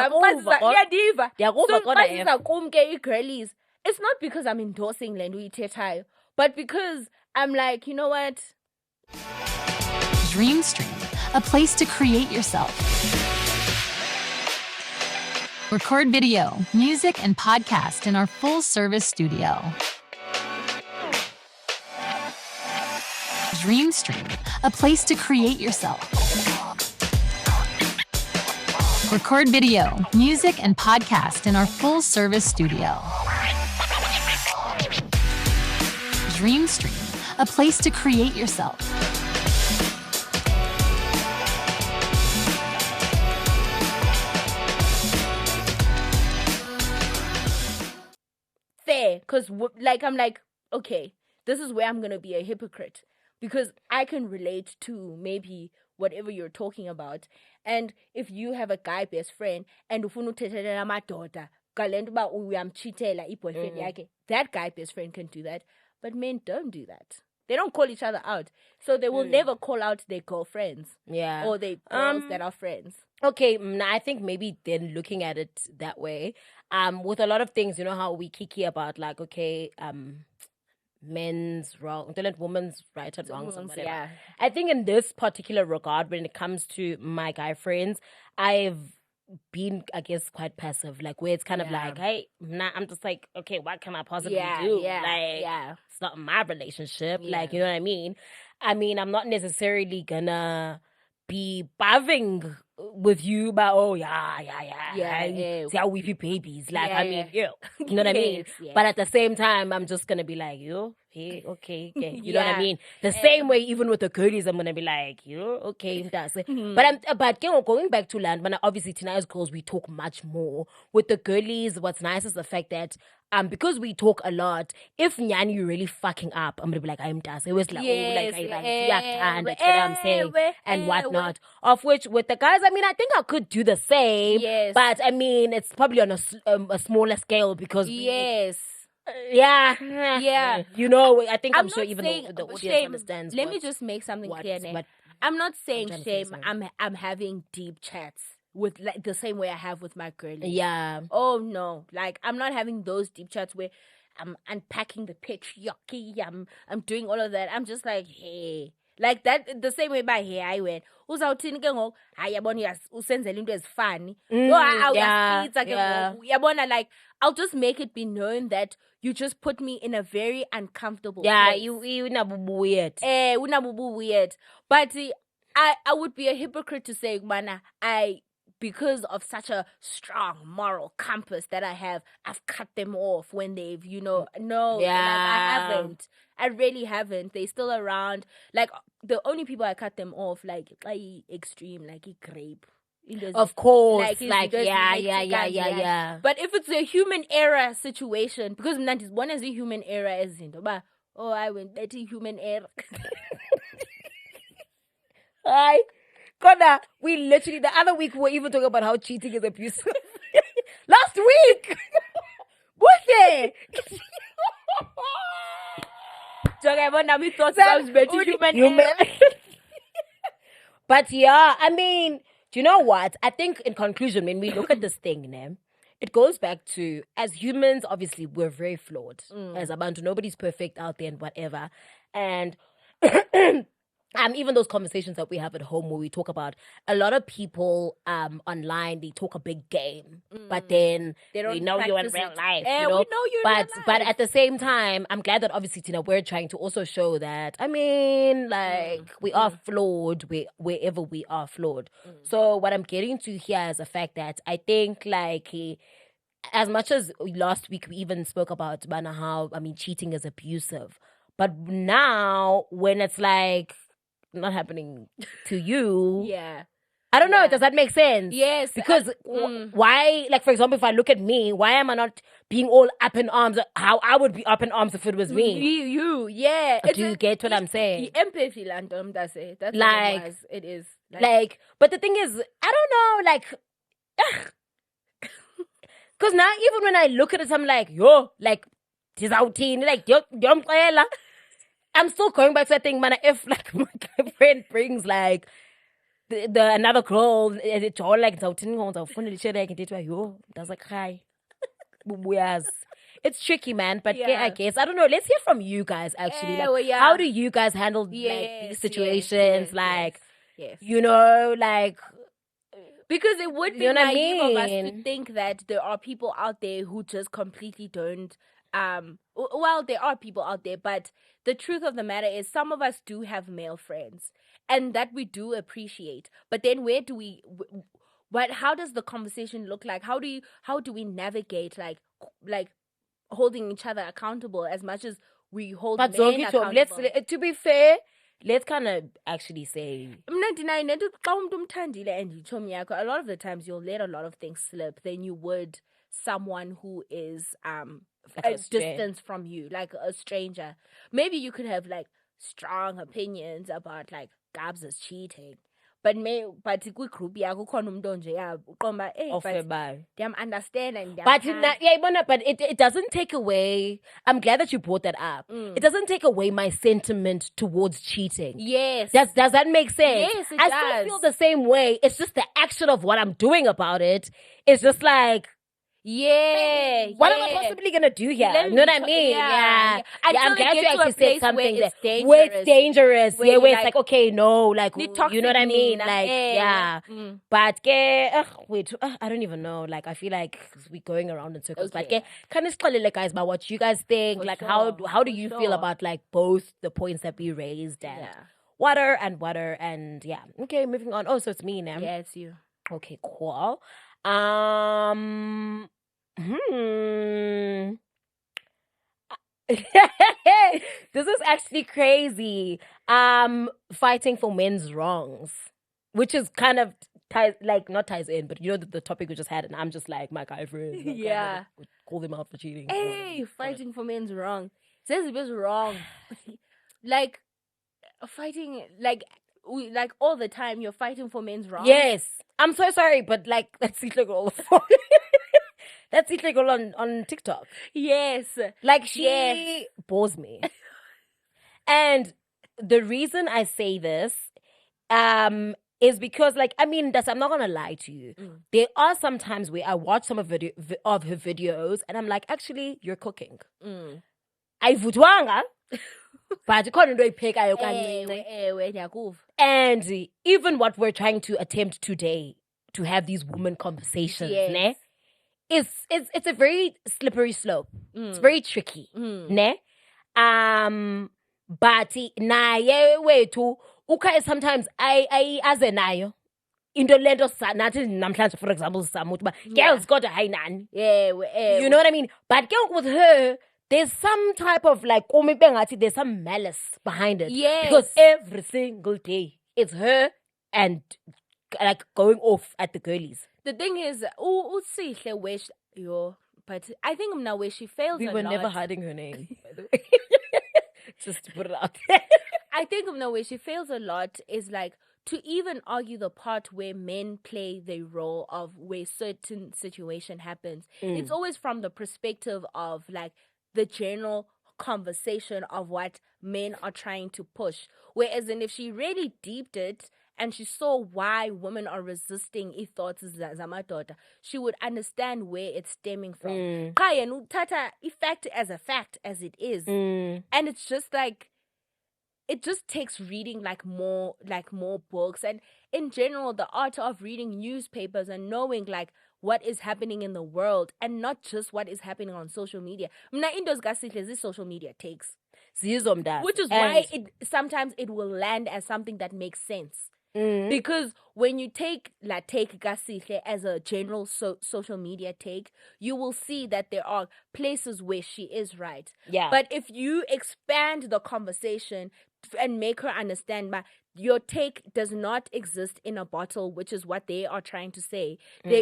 girlies, it's not because I'm endorsing Lendui Tetai, but because I'm like, you know what? Dreamstream, a place to create yourself. Record video, music, and podcast in our full-service studio. Dreamstream, a place to create yourself. Record video, music, and podcast in our full-service studio. Dreamstream, a place to create yourself. Fair, because I'm like, okay, this is where I'm gonna be a hypocrite because I can relate to maybe whatever you're talking about, and if you have a guy best friend and ufuna uthethelela amadoda galento ba uyamchithela boyfriend yakhe, that guy best friend can do that, but men don't do that. They don't call each other out, so they will never call out their girlfriends, or their girls that are friends. Okay, I think maybe then looking at it that way, with a lot of things, you know how we kiki about like, okay, men's wrong, don't let women's right and wrong, whatever. Yeah. I think in this particular regard, when it comes to my guy friends, I've been, I guess, quite passive, like where it's kind of like, hey, I'm just like, okay, what can I possibly do? It's not my relationship, like, you know what I mean? I'm not necessarily gonna be bathing with you, but see how we be babies, like, you know what I mean? Yes. But at the same time, I'm just gonna be like, yo, hey, okay, you know what I mean? The same way, even with the girlies, I'm gonna be like, yo, okay, that's it. But going back to land, but obviously tonight as girls, we talk much more. With the girlies, what's nice is the fact that because we talk a lot, if Nyani you really fucking up, I'm gonna be like, I'm das. It was like, I'm saying, and whatnot. Of which with the guys, I think I could do the same. Yes. But it's probably on a smaller scale because Yes. You know, I think I'm sure not even saying the audience shame, understands. Let me just make something clear. I'm not saying shame. I'm having deep chats with like the same way I have with my girl. Yeah. Oh no, like I'm not having those deep chats where I'm unpacking the patriarchy. I'm doing all of that. I'm just like, hey. Like that, the same way by here I went. Uzawuthini ke ngoku? Hayi yabona usenzela into ezifani. Yabona, like I'll just make it be known that you just put me in a very uncomfortable place. You weird. Weird. But I would be a hypocrite to say, mana, because of such a strong moral compass that I have, I've cut them off when they've, no, like, I haven't. I really haven't. They're still around. Like, the only people I cut them off, like extreme, like grape. Of course. Like yeah. But if it's a human error situation, because one is a human error as in, I went better human error. Hi. Kona, we literally, the other week, we were even talking about how cheating is abusive. Last week! What's it? Human. But yeah, Do you know what? I think in conclusion, when we look at this thing, né, it goes back to, as humans, obviously, we're very flawed. As Abantu, nobody's perfect out there and whatever. And even those conversations that we have at home where we talk about, a lot of people online, they talk a big game, but then we know you in real life. Yeah, you know? we know you in real But life. at the same time, I'm glad that obviously, Tina, we're trying to also show that, I mean, like, we are flawed wherever we are flawed. So what I'm getting to here is the fact that I think, like, as much as last week we even spoke about how, I mean, cheating is abusive. But now, when it's like not happening to you, Yeah. I don't know. Does that make sense? Yes. Because why, like, for example, if I look at me, why am I not being all up in arms? How I would be up in arms if it was me. Yeah. Do you get what I'm saying? Empathy, that's it. That's Like, what it was. It is. Like, but the thing is, I don't know, like, because now even when I look at it, I'm like, yo, like, this outing, like, yo, I'm still going back to that thing, man. If like my friend brings like the another girl, it's all like yo, that's like hi. It's tricky, man. But yeah, I guess I don't know. Let's hear from you guys. Actually, how do you guys handle like these situations? Yes. You know, like. Because it would be You know what I naive of us to mean? think that there are people out there who just completely don't. Well, there are people out there, but the truth of the matter is, some of us do have male friends, and that we do appreciate. But then, where do we? How does the conversation look like? How do we navigate like holding each other accountable as much as we hold But men Zogi, accountable? let's to be fair, let's kind of actually say. A lot of the times you'll let a lot of things slip than you would someone who is Like a a stranger. distance from you, like a stranger. Maybe you could have like strong opinions about like Gabs is cheating. But group understand and But but it doesn't take away. I'm glad that you brought that up. It doesn't take away my sentiment towards cheating. Yes. Does that make sense? Yes, it I does. still feel the same way. It's just the action of what I'm doing about it. It's just like, what am I possibly gonna do here? You know what I mean? Yeah. I'm glad you actually said something where it's dangerous. Where Where you're it's like, okay, no, like, the you know toxic what I mean? mean, Like, yeah. But wait, I don't even know. Like, I feel like we're going around in circles. But kind of guys about what you guys think. For Like, sure, how do for you feel sure. about like both the points that we raised and water and yeah. Okay, moving on. Oh, so it's me now. Yeah, it's you. Okay, cool. This is actually crazy. Fighting for men's wrongs, which is kind of not ties in, but you know the topic we just had, and I'm just like my guy friends. Yeah. Call them out for cheating. Hey, fighting for men's wrong. Says it was wrong. Like fighting, like all the time. You're fighting for men's wrong. Yes, I'm so sorry, but like that's illegal. That's illegal on TikTok. Yes, Like she bores me. And the reason I say this is because, like, I mean, I'm not gonna lie to you. There are some times where I watch some of her videos and I'm like, actually, you're cooking. Ayivutwanga, but you can't do it. And even what we're trying to attempt today to have these woman conversations, ne? It's a very slippery slope. It's very tricky, ne? But naye wethu ukha sometimes I aze nayo into lento nathi namhlanje, for example, samuthi ba girls got a high nani. You know what I mean? But with her, there's some type of like there's some malice behind it. Yes. Because every single day it's her and like going off at the girlies. The thing is, wish yo, but I think now where she fails We a were lot. never hiding her name, by the way. Just to put it out there. I think now where she fails a lot is like to even argue the part where men play the role of where certain situation happens. It's always from the perspective of like the general conversation of what men are trying to push. Whereas if she really deeped it and she saw why women are resisting thoughts zamadoda, she would understand where it's stemming from. Kaya tata effect as a fact as it is. And it's just like, it just takes reading more books, and in general the art of reading newspapers and knowing like what is happening in the world and not just what is happening on social media. Mna indos gasihle zi social media takes. Which is why sometimes it will land as something that makes sense. Because when you take Gasihle as a general social media take, you will see that there are places where she is right. Yeah. But if you expand the conversation and make her understand, but your take does not exist in a bottle, which is what they are trying to say.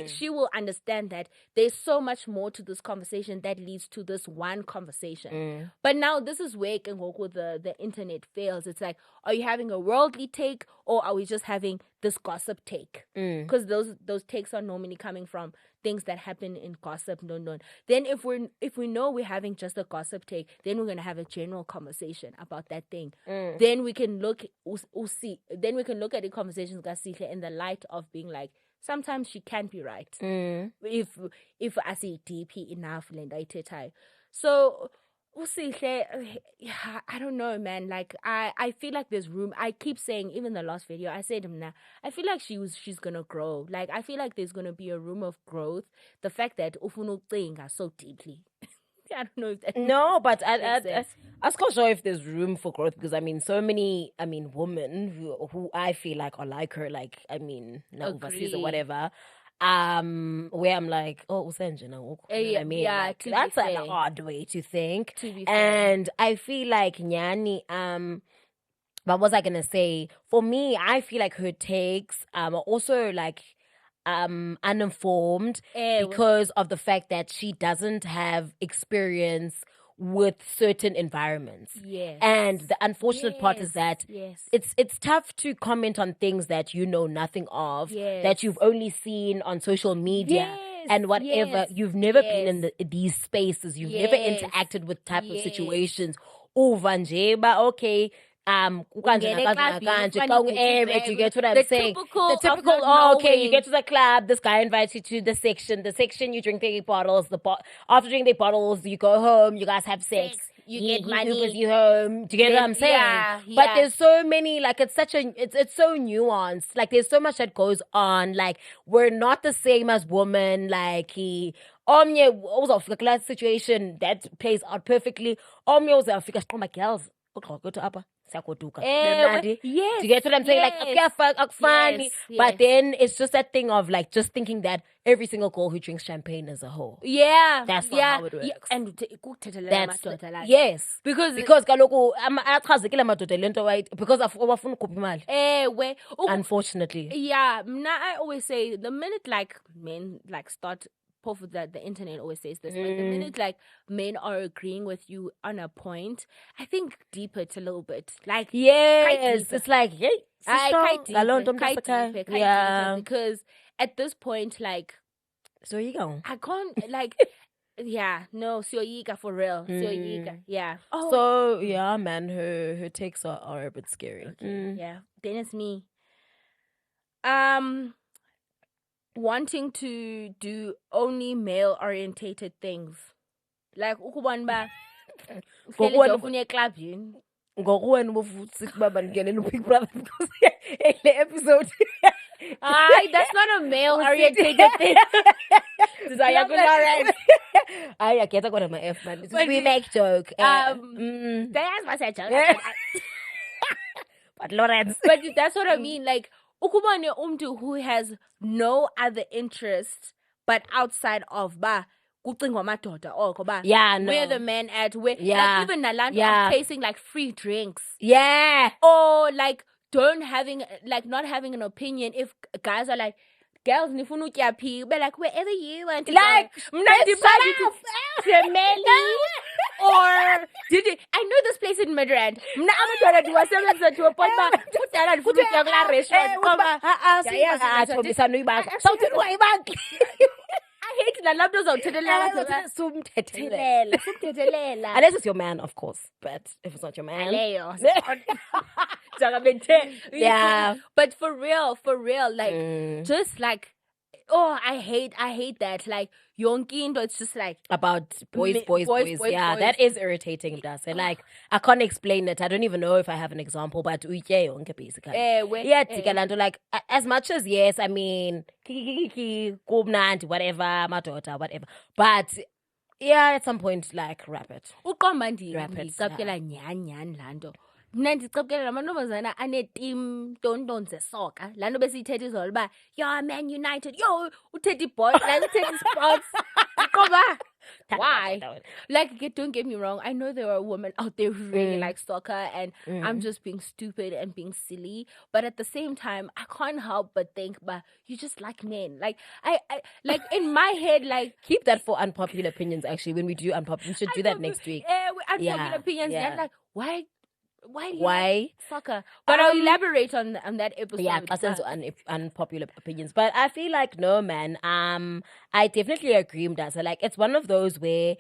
She will understand that there's so much more to this conversation that leads to this one conversation. But now this is where the internet fails. It's like, are you having a worldly take, or are we just having this gossip take? Because those takes are normally coming from things that happen in gossip. No. Then if we know we're having just a gossip take, then we're gonna have a general conversation about that thing. Then we can look at the conversations in the light of being like, sometimes she can be right. If I see DP enough, so I don't know, man. Like I feel like there's room. I keep saying, even the last video, I said I feel like she's gonna grow. Like I feel like there's gonna be a room of growth. The fact that ufunu are so deeply. I don't know if that. No, but I'm not sure if there's room for growth, because so many women who I feel like are like her, like now overseas or whatever. Where I'm like, oh, Usenja, no, I mean, yeah, like, that's an odd way to think. And I feel like Nyani, what was I gonna say? For me, I feel like her takes are also like uninformed because of the fact that she doesn't have experience with certain environments. Yes. And the unfortunate part is that it's tough to comment on things that you know nothing of, that you've only seen on social media and whatever. You've never been in these spaces. You've never interacted with type of situations. Okay. You get what I'm saying? The typical, okay, you get to the club, this guy invites you to the section, you drink the bottles, after drinking the bottles, you go home, you guys have sex. You get money with you home. Do you get what I'm saying? Yeah. But there's so many, like, it's so nuanced. Like, there's so much that goes on. Like, we're not the same as women. Like, also a class situation that plays out perfectly. My girls, go to upper. Do you get what I'm saying? Like, funny. But then it's just that thing of like just thinking that every single girl who drinks champagne is a hoe. Yeah. That's not how it works. And yes. Because kaloku because of unfortunately. Yeah. I always say the minute like men like start that the internet always says this, but the minute like men are agreeing with you on a point, I think deeper it's a little bit like it's like because at this point, like, so you go, I can't like so yiga for real, so yiga, so yeah, man, her takes are a bit scary. Yeah, then it's me wanting to do only male-orientated things. Like, ukubanba, club yini. Ngokuwena bofuthi baba ngenele Big Brother because episode. That's not a male-orientated thing. I get I got my F man. We make joke. That's what I joke. But Lawrence. But that's what I mean. Like, ukubone umntu who has no other interest but outside of kucingwa amadoda oko where the men at where like even Nalanda are facing like free drinks or like not having an opinion if guys are like, girls nifuna utya phi, be like, wherever you want to like or did it? I know this place in Midrand. Mna amadoda diwasebenza to a point kudala ndifuna utya kula restaurant. I hate la lapho uzawuthethelela sumthethelela Unless it's your man, of course. But if it's not your man, leyo yeah. but for real like just like I hate that like yonkindo it's just like about boys. Yeah, boys. that is irritating. Does it? Like I can't explain it. I don't even know if I have an example. But basically, like as much as yes, I mean, whatever, madota, whatever. But yeah, at some point, like wrap it. Ndicapukela nyani laa nto mna ndicapukela la mantombazana aneetim ntontoni zesoka laa nto besiyithetha izolo uba yo Man United yo uthetha ibhola like uthetha sports qoba why like don't get me wrong, I know there are women out there who really like soccer and I'm just being stupid and being silly, but at the same time I can't help but think but you just like men like I like in my head like keep that for unpopular opinions. Actually, when we do unpopular, we should do that next week. Unpopular opinions. Yeah. I'm like, why do you Why? like soccer? But I'll elaborate on that episode. Yeah, I sense unpopular opinions. But I feel like no, man. I definitely agree with that. So like, it's one of those where,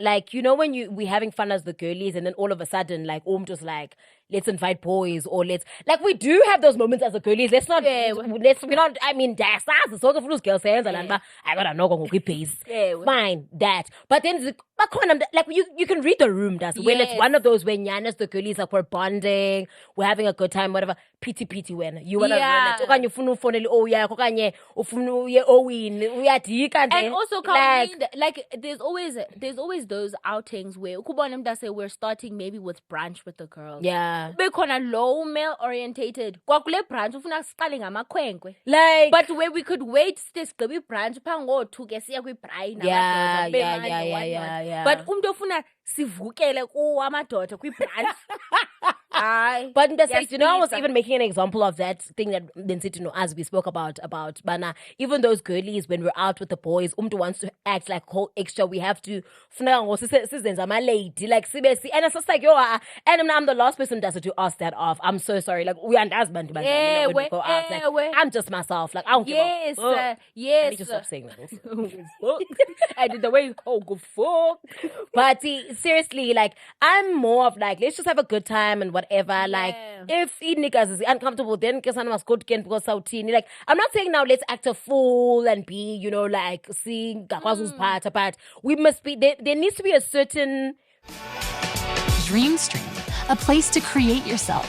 like, you know, when we're having fun as the girlies, and then all of a sudden, like, just like, let's invite boys, or let's like we do have those moments as the girlies. Let's not. We're not. I mean, that's the sort of girls saying that. I gotta know go pace. Fine, that. But then like you can read the room. That's when it's one of those when Yanas the girlies like we're bonding, we're having a good time, whatever. Pity when you wanna run it. Okanye ufuna ufonele yeah, okanye ufuna uye owin. Uyadika nje. And also like there's always those outings where ukubona mntu say we're starting maybe with brunch with the girls. Yeah. Bekhona low male orientated. Kwakule brunch ufuna siqale ngamakhwenkwe. Like but where we could wait sigqiba brunch pha ngo2 ke siya kwi-braai yeah. But umntu ofuna sivukele kuwo amadoda kwi-brunch. But like, you know, I was even making an example of that thing that then said, you know, as we spoke about Bana, even those girlies when we're out with the boys, wants to act like whole extra. We have to my lady, like CBC, and it's just like and I'm the last person to ask that off. I'm so sorry. Like we are husband, when we go out, like, I'm just myself. Like I don't give a fuck. Yes. I need to stop saying that. I did the way go fuck. But seriously, like I'm more of like let's just have a good time and whatever. Like if niggas is uncomfortable, then I must go to because Sautini. Like I'm not saying now let's act a fool and be, you know, like seeing Gakwazu's part, but we must be there needs to be a certain Dreamstream, a place to create yourself.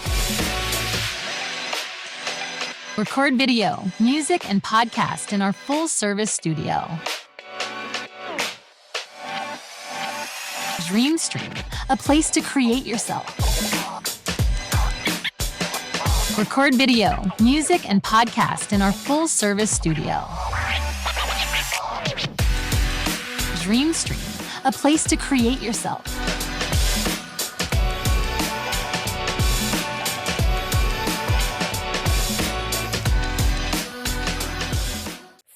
Record video, music, and podcast in our full-service studio. Dreamstream, a place to create yourself. Record video, music, and podcast in our full-service studio. Dreamstream, a place to create yourself.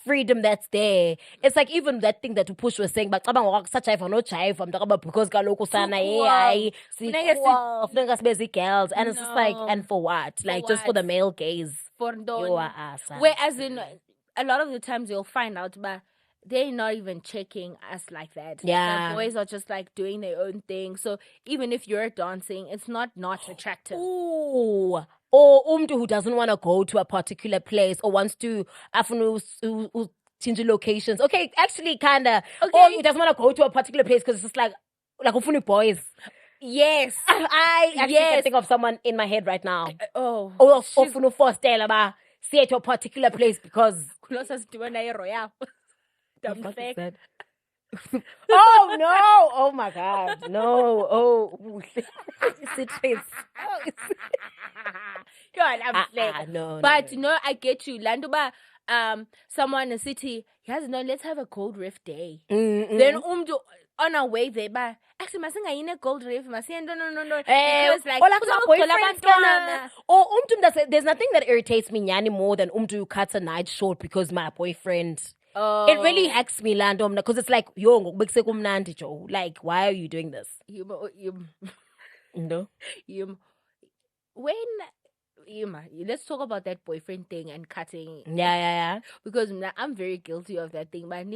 freedom that's there. It's like even that thing that Push was saying, but such I for no child. I'm talking about because Galoko Sana AI, girls, and it's just like, and for what? Like just for the male gaze. For whereas in a lot of the times you'll find out, but they're not even checking us like that. Yeah. The boys are just like doing their own thing. So even if you're dancing, it's not attractive. Ooh. Or who doesn't want to go to a particular place or wants to change locations. Okay, actually kind of. Okay. Or who doesn't want to go to a particular place because it's just like ufuni boys. Yes. I actually can think of someone in my head right now. Or ufunu force Stella say to a particular place because royale. Oh no! Oh my God! No! Oh, God, I'm sick. No, but no, I get you. Landuba, someone in the city, he has no. Let's have a Gold Reef day. Mm-hmm. Then on our way there, but actually, masinga in a Gold Reef. Masinga no. Because like, there's nothing that irritates me any more than cuts a night short because my boyfriend. It really hacks me, Landom, because it's like, like, why are you doing this? When Ima, let's talk about that boyfriend thing and cutting. Yeah. Because I'm very guilty of that thing. But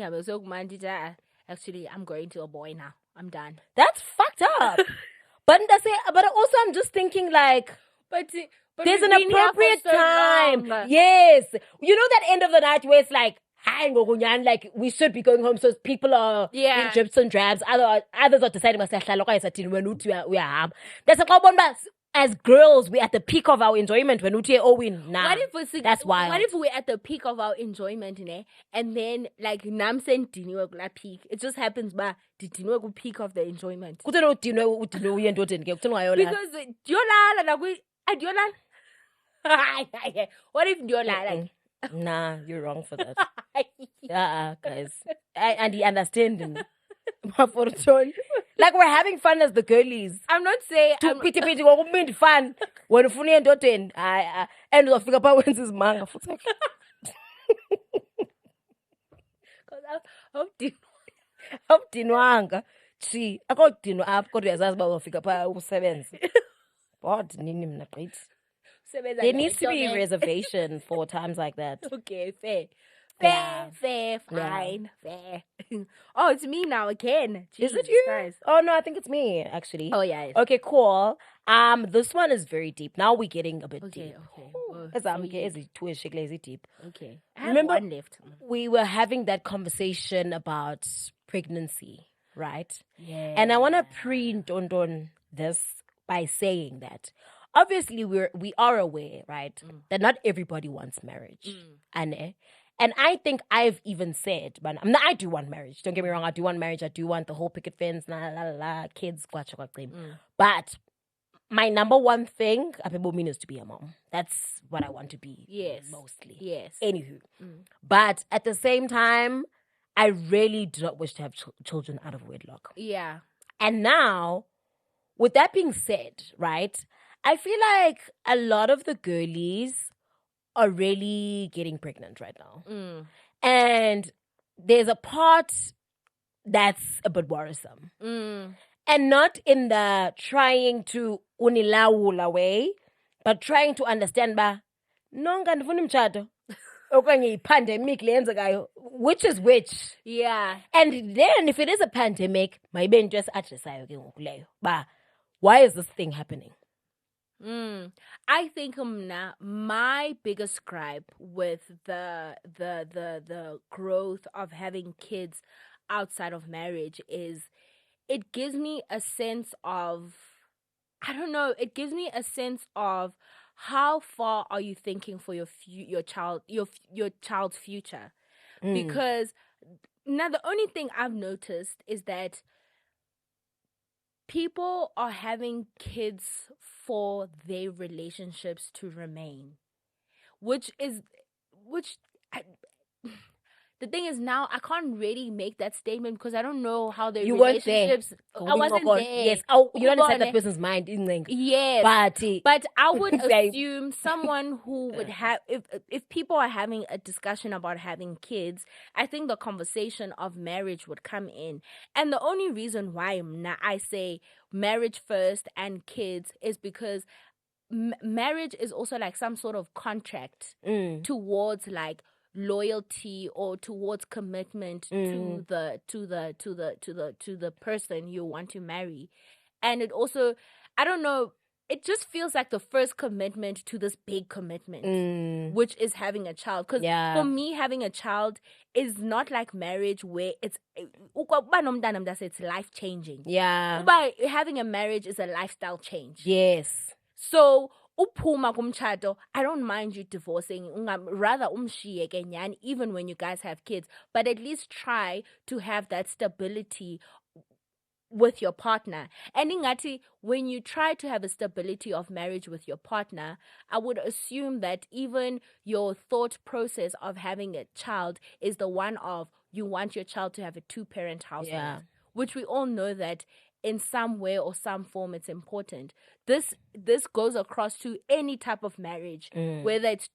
actually, I'm going to a boy now. I'm done. That's fucked up. But also I'm just thinking like, But there's we've an been here for appropriate so time. long. Yes. You know that end of the night where it's like, "Hi, ngokunyan," like we should be going home, so people are in drips and drabs. Others are deciding myself, we are harm. That's a common, as girls, we're at the peak of our enjoyment when we nah. That's wild. What if we're at the peak of our enjoyment, and then like Namsen Diniwe peak? It just happens by the Diniwe peak of the enjoyment. Because what if you're like nah, you're wrong for that. Guys. And he understanding. Like we're having fun as the girlies. I'm not saying I'm fun. When ufuna endodeni, and uzofika pha wenza izimanga futhi. Awudinwanga. Chi, akodinwa apho kodwa uyazazi uba uzofika pha usebenze. What nini mina gqithi? There needs to be reservation for times like that. Okay, fair. Yeah. Fair, fine, fair. Oh, it's me now again. Is it Jesus you? Christ. Oh no, I think it's me actually. Oh yeah. Okay, cool. This one is very deep. Now we're getting a bit deep. Okay. Deep. Okay. I Remember, have one left. we were having that conversation about pregnancy, right? Yeah. And I want to pre-dondon this by saying that obviously we are aware, right, that not everybody wants marriage. And I think I've even said, but I do want marriage. Don't get me wrong, I do want marriage. I do want the whole picket fence, kids, but my number one thing, is to be a mom. That's what I want to be. Yes. Mostly. Yes. Anywho. But at the same time, I really do not wish to have children out of wedlock. Yeah. And now, with that being said, right, I feel like a lot of the girlies are really getting pregnant right now. And there's a part that's a bit worrisome. And not in the trying to unilawula way, but trying to understand nonga ndifuna umtshato okanye pandemic lenzekayo, which is which. Yeah. And then if it is a pandemic, mayibe into esiaddressayo ke ngoku leyo. Why is this thing happening? I think my biggest gripe with the growth of having kids outside of marriage is it gives me a sense of, I don't know, it gives me a sense of how far are you thinking for your child's future? Because now the only thing I've noticed is that people are having kids for their relationships to remain, the thing is now I can't really make that statement because I don't know how their relationships. I wasn't there. Yes. Oh, you don't understand that person's mind, isn't. Yes. But I would assume someone who would have, if people are having a discussion about having kids, I think the conversation of marriage would come in. And the only reason why I say marriage first and kids is because marriage is also like some sort of contract towards like loyalty or towards commitment to the person you want to marry. And it also, I don't know, it just feels like the first commitment to this big commitment, which is having a child. Because for me, having a child is not like marriage where it's life changing. Yeah. But having a marriage is a lifestyle change. Yes. So uphuma kumtshato, I don't mind you divorcing, rather umshiyeke nyani, even when you guys have kids, but at least try to have that stability with your partner. And ingati, when you try to have a stability of marriage with your partner, I would assume that even your thought process of having a child is the one of you want your child to have a 2-parent household, which we all know that in some way or some form it's important. This goes across to any type of marriage, whether it's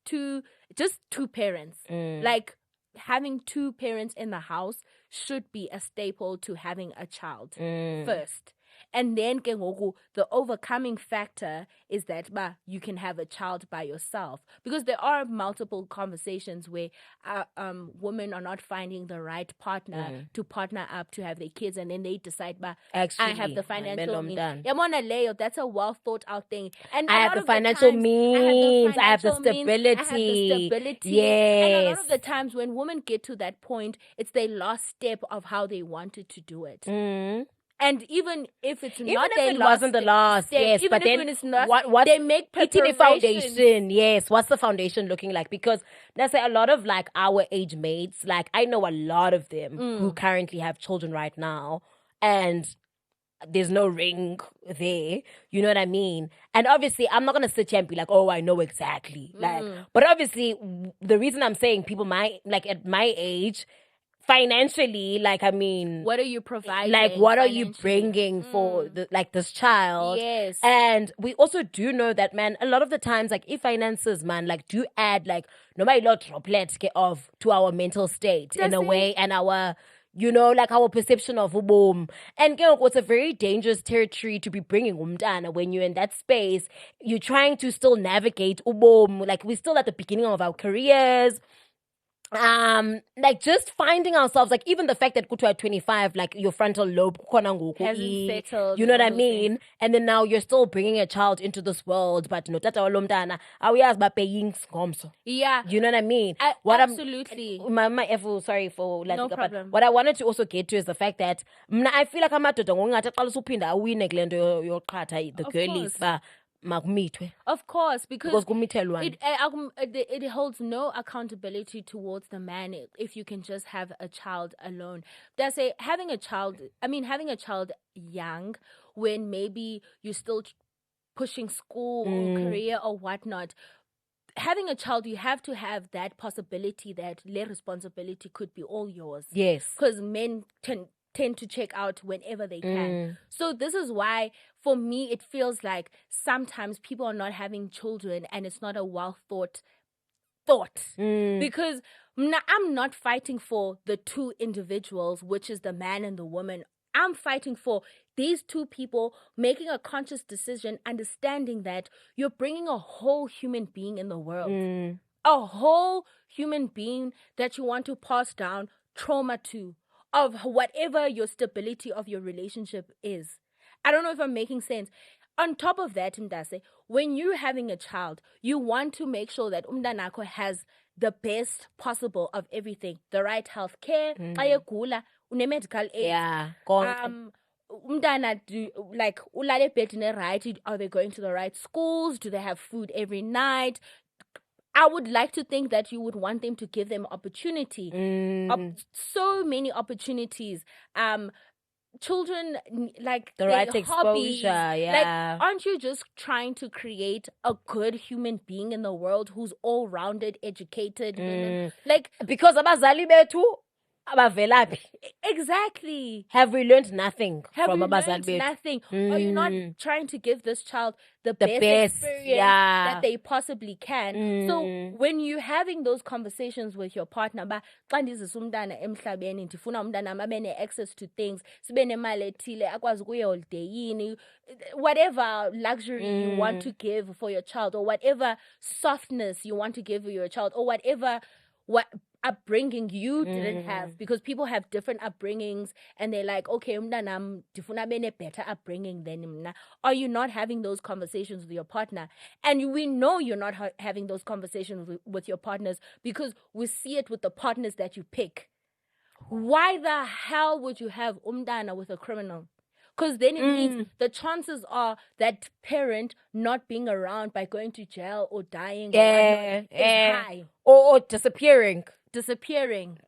just two parents. Like having 2 parents in the house should be a staple to having a child first. And then ke ngoku, the overcoming factor is that you can have a child by yourself. Because there are multiple conversations where women are not finding the right partner to partner up to have their kids, and then they decide, I have the financial means. That's a well thought out thing. And I have the financial means. I have the stability. Yes. And a lot of the times when women get to that point, it's their last step of how they wanted to do it. And even if it's not their it last wasn't the last, step, yes, even but if then it's not, what they make the preparations. foundation, yes. What's the foundation looking like? Because let's say a lot of like our age mates, like I know a lot of them who currently have children right now, and there's no ring there, you know what I mean? And obviously I'm not gonna sit here and be like, oh, I know exactly, like, but obviously the reason I'm saying people at my age financially, like, I mean, what are you providing? Like, what are you bringing for this child? Yes. And we also do know that, man, a lot of the times, like, if finances, man, like, do add, like, nobody lot droplets of to our mental state in a way, and our, you know, like our perception of ubom. And it's a very dangerous territory to be bringing umntana when you're in that space. You're trying to still navigate ubom. Like, we're still at the beginning of our careers. Like just finding ourselves, like even the fact that go to at 25, like your frontal lobe hasn't settled, you know what I mean? And then now you're still bringing a child into this world, but no tata olomdana awuyazi ba paying skomso. Yeah, you know what I mean? Absolutely. Sorry for no problem. What I wanted to also get to is the fact that I feel like amadoda ngongathi aqala usuphinda awine kule nto yoqhatha the girlies ba. Of course, because it it holds no accountability towards the man if you can just have a child alone. They say having a child young when maybe you're still pushing school or career or whatnot. Having a child, you have to have that possibility that their responsibility could be all yours. Yes, because men tend to check out whenever they can. So this is why, for me, it feels like sometimes people are not having children and it's not a well thought. Because I'm not fighting for the two individuals, which is the man and the woman. I'm fighting for these two people making a conscious decision, understanding that you're bringing a whole human being in the world. A whole human being that you want to pass down trauma to, of whatever your stability of your relationship is. I don't know if I'm making sense. On top of that, Mdase, when you're having a child, you want to make sure that umntanakho has the best possible of everything. The right health care, medical aid. Yeah. Umntana, like, ulale bedine right? Are they going to the right schools? Do they have food every night? I would like to think that you would want them to give them opportunity. So many opportunities. Children, like the right hobbies, exposure, yeah. Like, aren't you just trying to create a good human being in the world who's all-rounded, educated? Like, because abazali bethu abavelaphi. Exactly. Have we learned nothing from abazali bethu? Nothing. Are you not trying to give this child the best experience that they possibly can? So when you're having those conversations with your partner, access to things, whatever luxury you want to give for your child, or whatever softness you want to give your child, or whatever upbringing you didn't have, because people have different upbringings and they're like, okay, mntanam ndifuna bene better upbringing than mna. Are you not having those conversations with your partner? And we know you're not having those conversations with your partners because we see it with the partners that you pick. Why the hell would you have umntana with a criminal? Because then it means the chances are that parent not being around by going to jail or dying or is high. Or disappearing.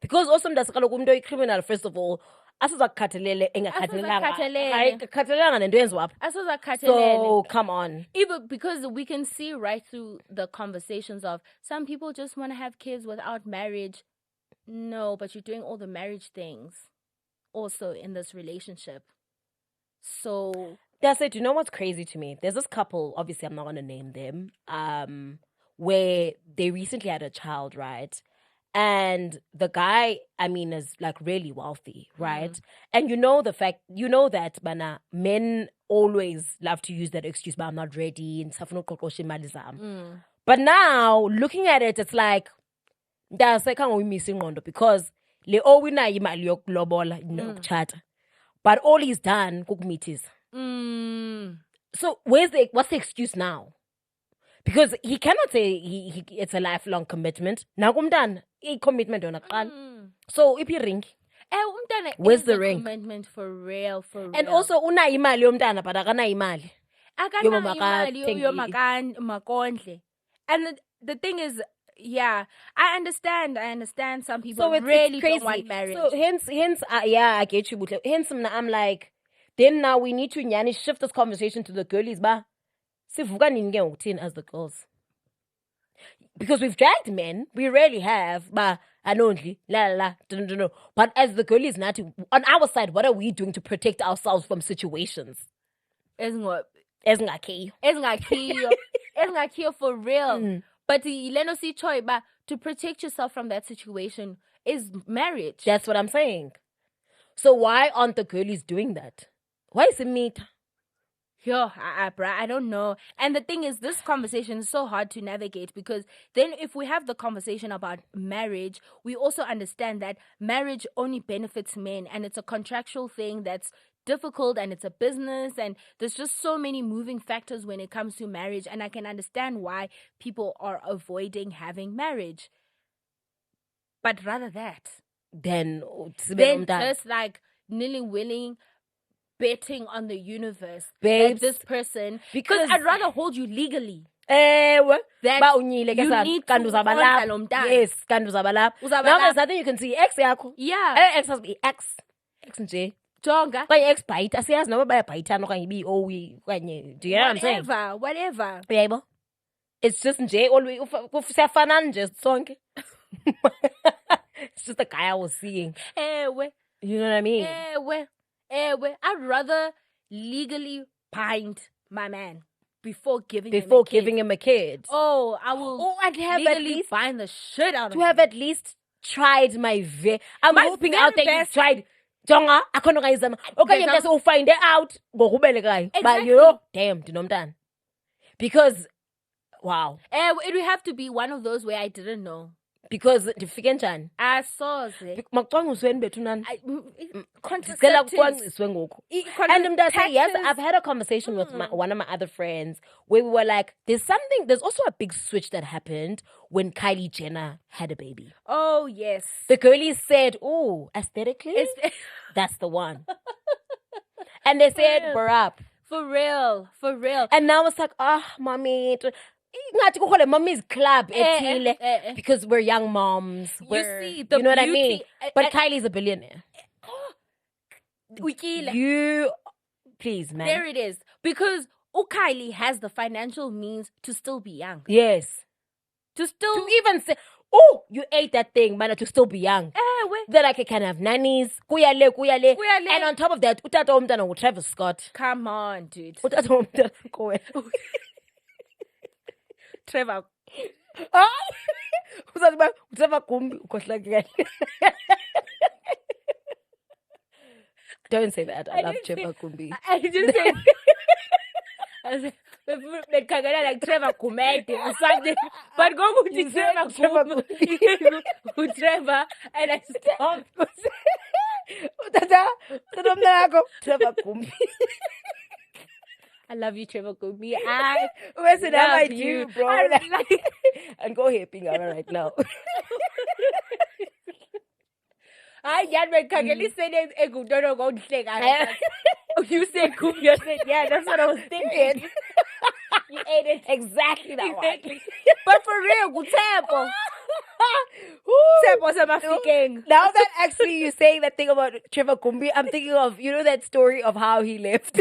Because also mntasikaloku umuntu oyi-criminal, first of all, asizakukhathalele engakhathalelanga nento yenziwa apha. So come on. Even because we can see right through the conversations of some people just want to have kids without marriage. No, but you're doing all the marriage things also in this relationship. So that's it. You know what's crazy to me? There's this couple, obviously I'm not going to name them, where they recently had a child, right? And the guy, I mean, is like really wealthy, right? And you know that, bana, men always love to use that excuse, but I'm not ready, and stuff. But now, looking at it, it's like, that's like we missing on because le owina imali yokulobola nokuchata. But all he's done, kukumitis. So what's the excuse now? Because he cannot say it's a lifelong commitment. Now done a commitment on a So if you ring, where's the ring? Commitment for real. And also una imali yomntana but akana imali. Makondle. And the thing is, yeah, I understand some people So it's really crazy. don't want marriage. So hence, yeah, I get you. But hence, I'm like, then now we need to shift this conversation to the girlies, ba. As the girls. Because we've dragged men, we rarely have, but only no. But as the girlies now, on our side, what are we doing to protect ourselves from situations? Isn't key for real. But to protect yourself from that situation is marriage. That's what I'm saying. So why aren't the girlies doing that? Why is it me? Yo, bruh, I don't know. And the thing is, this conversation is so hard to navigate because then if we have the conversation about marriage, we also understand that marriage only benefits men and it's a contractual thing that's difficult and it's a business and there's just so many moving factors when it comes to marriage, and I can understand why people are avoiding having marriage. But rather that, then just like nearly willing betting on the universe, babes, that this person, because I'd rather hold you legally. That you need to yes, now there's nothing you can see. X yakho. Yeah. X has be X nje. Jonga. X bite. Asiyazi noma bayabhayita okanye ibi owi kanye. Do you know what I'm saying? Whatever. Yebo. It's just nje always siyafanana nje sonke. It's just the guy I was seeing. You know what I mean? I'd rather legally bind my man before giving him a kid. Oh, I will. Oh, I'd have legally at least bind the shit out of him. To have at least tried my I'm hoping out that you tried. Jonga, akhona kayizama. Okay, you will find it out. Go kubelekayo. But you know, damn, dinomntana. Because wow. It would have to be one of those where I didn't know. Because ndifike njani? I saw it. Makucwangcisweni bethu nani? And yes, I've had a conversation with one of my other friends where we were like, there's also a big switch that happened when Kylie Jenner had a baby. Oh, yes. The girlies said, oh, aesthetically, that's the one. And they said, Barab. For real. And now it's like, mommy, mommy's club because we're young moms. You know what I mean? But Kylie's a billionaire. You, please, man. There it is. Because Kylie has the financial means to still be young. Yes. To even say, oh, you ate that thing, man, to still be young. Then I can have nannies. Kuyale. And on top of that, utata umntana with Travis Scott. Come on, dude. Utata umntana Trevor. Trevor kumbi ukhohlakele. Don't say that. I love Trevor Kumbi. I didn't say bekhangela like Trevor Kumedi or something. But go with Trevor Kumbi. Trevor and I stopped. Trevor Kumbi. I love you, Trevor Kumbi. Where's it I do, bro? And go hipping right now. You said Kumbi. I said, yeah, that's what I was thinking. You ate it. Exactly that one. But for real, Gutebo. Now that actually you're saying that thing about Trevor Kumbi, I'm thinking of, that story of how he left.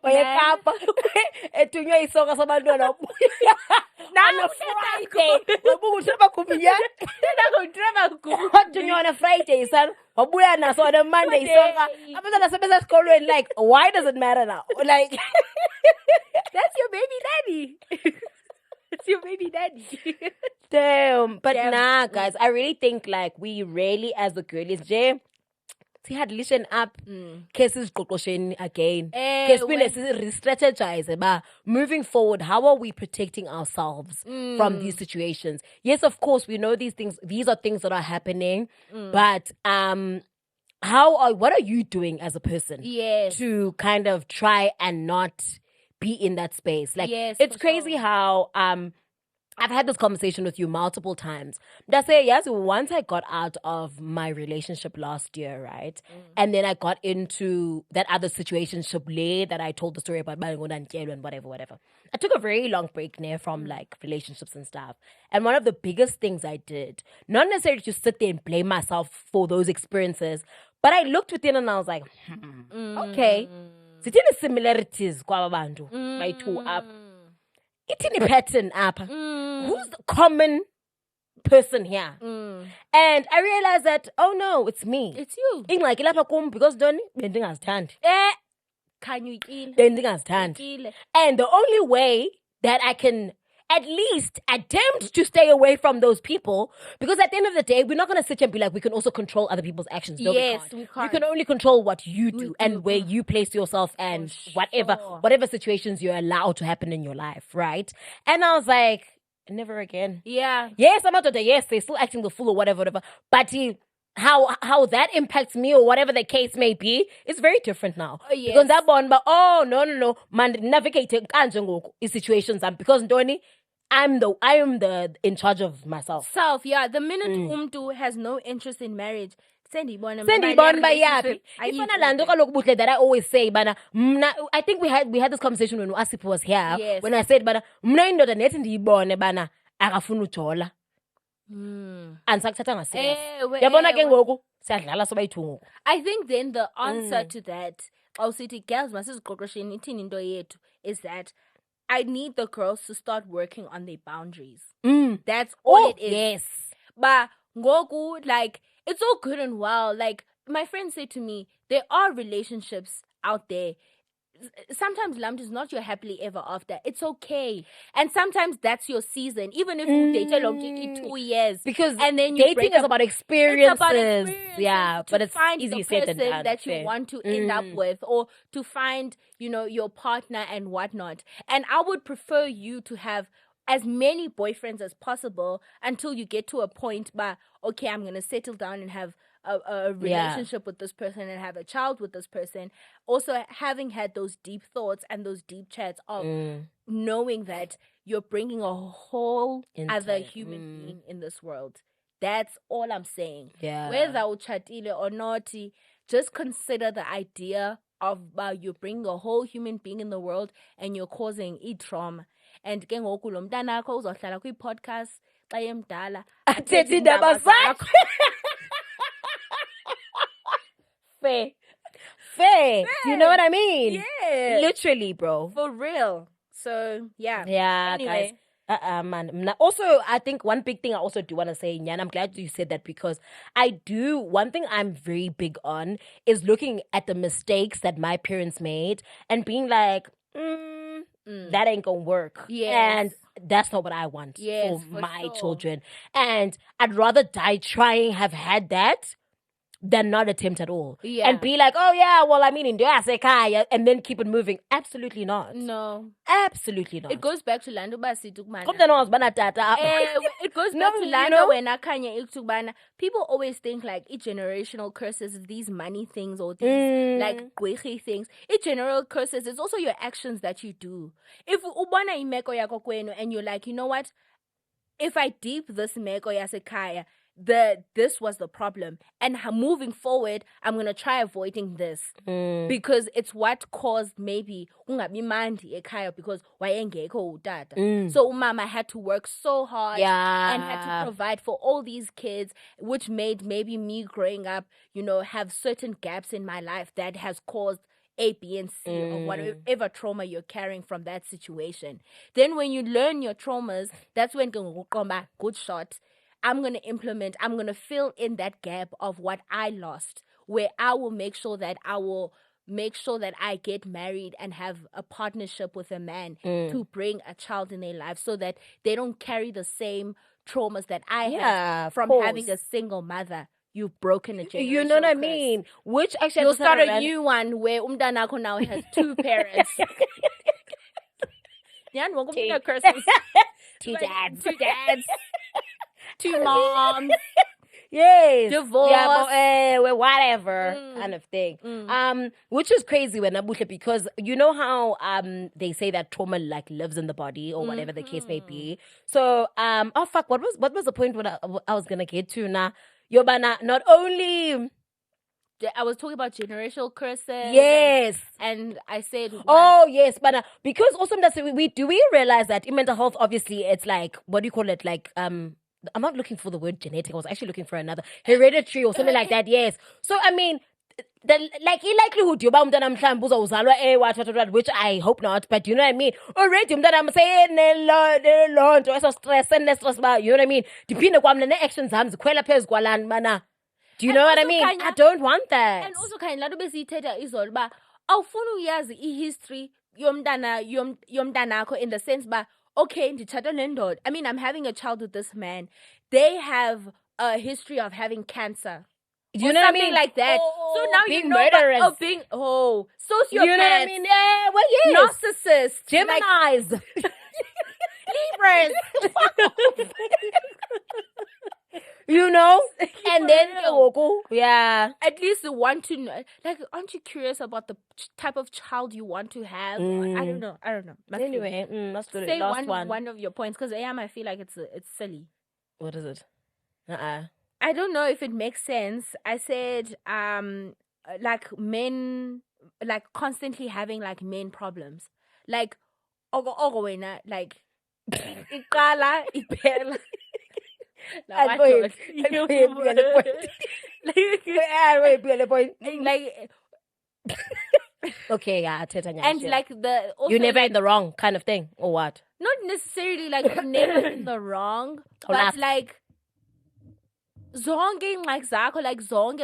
Now on a Friday, son. On a Monday, son. Like, why does it matter now? Like, that's your baby daddy. It's your baby daddy. Damn. But Damn. nah, guys, I really think like we really as the girlies, Jay, we had listen up cases again. Because re-strategize about moving forward. How are we protecting ourselves from these situations? Yes, of course, we know these things. These are things that are happening. But what are you doing as a person? Yes. To kind of try and not be in that space. Like Yes, it's for crazy sure. how I've had this conversation with you multiple times. But I say, yes, once I got out of my relationship last year, right? And then I got into that other situationship that I told the story about and whatever. I took a very long break there from like relationships and stuff. And one of the biggest things I did, not necessarily to sit there and blame myself for those experiences, but I looked within and I was like, okay, the similarities kwa bantu, my two up. It's in a pattern up. Who's the common person here? And I realized that, oh no, it's me. It's you. Like because don't bending has turned. Can you kill? Bending has turned. And the only way that I can at least attempt to stay away from those people, because at the end of the day, we're not going to sit here and be like, we can also control other people's actions. No, Yes, we we can't. can't. You can only control what you do and where you place yourself and whatever situations you're allowed to happen in your life, right? And I was like, never again. Yeah. Yes, I'm not the yes, they're still acting the fool or whatever. But how that impacts me or whatever the case may be, it's very different now. Yes. Because that bond, but no, man, navigating situations because Ndoni, I am the in charge of myself. Self, yeah. The minute umtu has no interest in marriage, sendi bond by yapi. That I always say, but I think we had this conversation when Asip was here. Yes. When I said, but mna indoda nethi ndiyibone bana akafuna ujola. Ansakuthatha ngaserious. Yabona ke ngoku siyadlala sobayi-2 ngoku. I think then the answer to that, awusithi girls masiziqoqosheni ithini into yethu, is that I need the girls to start working on their boundaries. That's all it is. Yes. But ngoku, like, it's all good and well. Like, my friend said to me, there are relationships out there. Sometimes Lamd is not your happily ever after. It's okay. And sometimes that's your season. Even if you date a 2 years. Because and then you dating is about experiences. It's about experiences. Yeah, but it's find easy the said than person done. that you want to end up with, or to find, your partner and whatnot. And I would prefer you to have as many boyfriends as possible until you get to a point where, okay, I'm going to settle down and have a relationship with this person and have a child with this person. Also, having had those deep thoughts and those deep chats of knowing that you're bringing a whole other human being in this world. That's all I'm saying. Yeah. Whether uchatile or not, just consider the idea of you're bringing a whole human being in the world and you're causing trauma. And ke ngoku lo mntana akho uzohlala kwi-podcast xa emdala athethe indaba zakho. Fair. Do you know what I mean? Yeah. Literally, bro. For real. So, yeah. Yeah, anyway. Guys. Man. Also, I think one big thing I also do want to say, and I'm glad you said that, because one thing I'm very big on is looking at the mistakes that my parents made and being like, that ain't gonna work. Yes. And that's not what I want for my sure. children. And I'd rather die trying have had that than not attempt at all. Yeah. And be like, oh yeah, well, I mean, in Sekaya, and then keep it moving. Absolutely not. No. Absolutely not. It goes back to Lando Basitukmana. It goes back to Lando when Akanya Iktubana. People always think like generational curses, these money things or these like gwechi things. General curses, it's also your actions that you do. If ubana imeko yako kwenu and you're like, you know what? If I deep this meko yasekaya, this was the problem, and moving forward I'm gonna try avoiding this because it's what caused maybe ungabi mandi ekhaya because wayengekho utata. So umama had to work so hard and had to provide for all these kids, which made maybe me growing up, have certain gaps in my life that has caused A, B, and C or whatever trauma you're carrying from that situation. Then when you learn your traumas, that's when good shot. I'm going to fill in that gap of what I lost, where I will make sure that I will make sure that I get married and have a partnership with a man to bring a child in their life so that they don't carry the same traumas that I Yeah, had of from course. having a single mother. You've broken a generational You know what I curse. mean? Which actually You'll just had start a random- new one where Umdanako now has 2 parents. Yeah, and welcome to the curses. 2 dads. 2 dads. 2 moms. Yes. Divorce. Yeah, but, whatever kind of thing. Which is crazy when Abuhle, because you know how they say that trauma like lives in the body or whatever the case may be. So oh fuck, what was the point what I was gonna get to now? Yobana, not only I was talking about generational curses. yes. And I said, Oh yes, but because also that's we realize that in mental health, obviously, it's like what do you call it? Like I'm not looking for the word genetic. I was actually looking for another hereditary or something like that. Yes. So I mean, the like likelihood yoba umntana mhlawumbe uzawuzalwa what, which I hope not, but you know what I mean. Already umntana I'm saying lo nto eso stress and stress ba, you know what I mean. Diphinde kwamna ne actions zami zikhwela phezulu kwalana mana. Do you know what I mean? I don't want that. And also kind of besithetha izolo ba awufuna uyazi ihistory yomntanakho in the sense ba okay nditshata nendoda. I mean, I'm having a child with this man. They have a history of having cancer. Do you know what I mean? Like that. Oh, so now being you know murderers. sociopaths. You know what I mean? Yeah, well, yes. Narcissists. Geminis. Libras. You know? And then yeah. At least you want to know. Like, aren't you curious about the type of child you want to have? I don't know. Anyway, that's good. Say Last one of your points, because I feel like it's silly. What is it? I don't know if it makes sense. I said like men, like constantly having like men problems, like wena, like ikala iphela. Like okay, yeah, and like the also you're never like, in the wrong kind of thing, or what? not necessarily like never in the wrong, but laugh. like zonke like zakho, like zonke.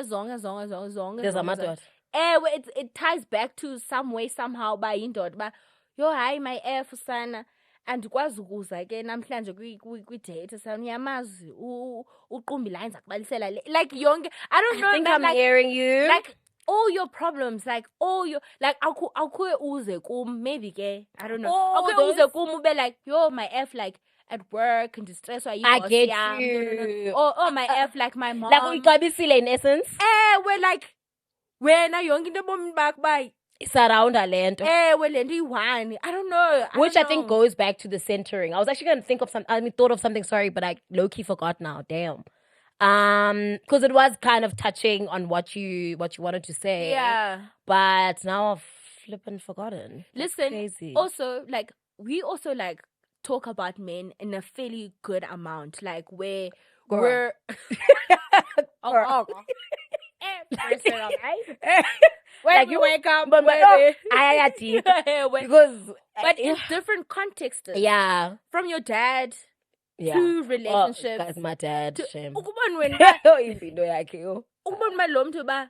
There's a matter. It ties back to some way somehow by indoda ba yo hayi my F sana andikwazi ukuza ke namhlanje kwi-date saniyamazi uqumbi la enza kubalisela like yonke I don't know. I think man, I'm like, hearing you. like all your problems, like all your like awukhe uze kum maybe ke I don't know awukhe uze kum ube like yo my F like at work and distresswa I get you. Oh my F like my mom Like uyixabisile in essence. We're like wena yonke into ebomini bakho bayi Surround a land. well, one. I don't know. Which I think goes back to the centering. I was actually going to think of thought of something, sorry, but I low-key forgot now. Damn. Because it was kind of touching on what you wanted to say. Yeah. But now I've flippin' forgotten. That's Listen, crazy. also, like, we also, like, talk about men in a fairly good amount. Like, where we're... When you wake up, but because but in different contexts. Yeah. From your dad Yeah. to relationships. That's my dad. Shame. Ukubona wena Impilo yakhe yo. ukubona lo muntu ba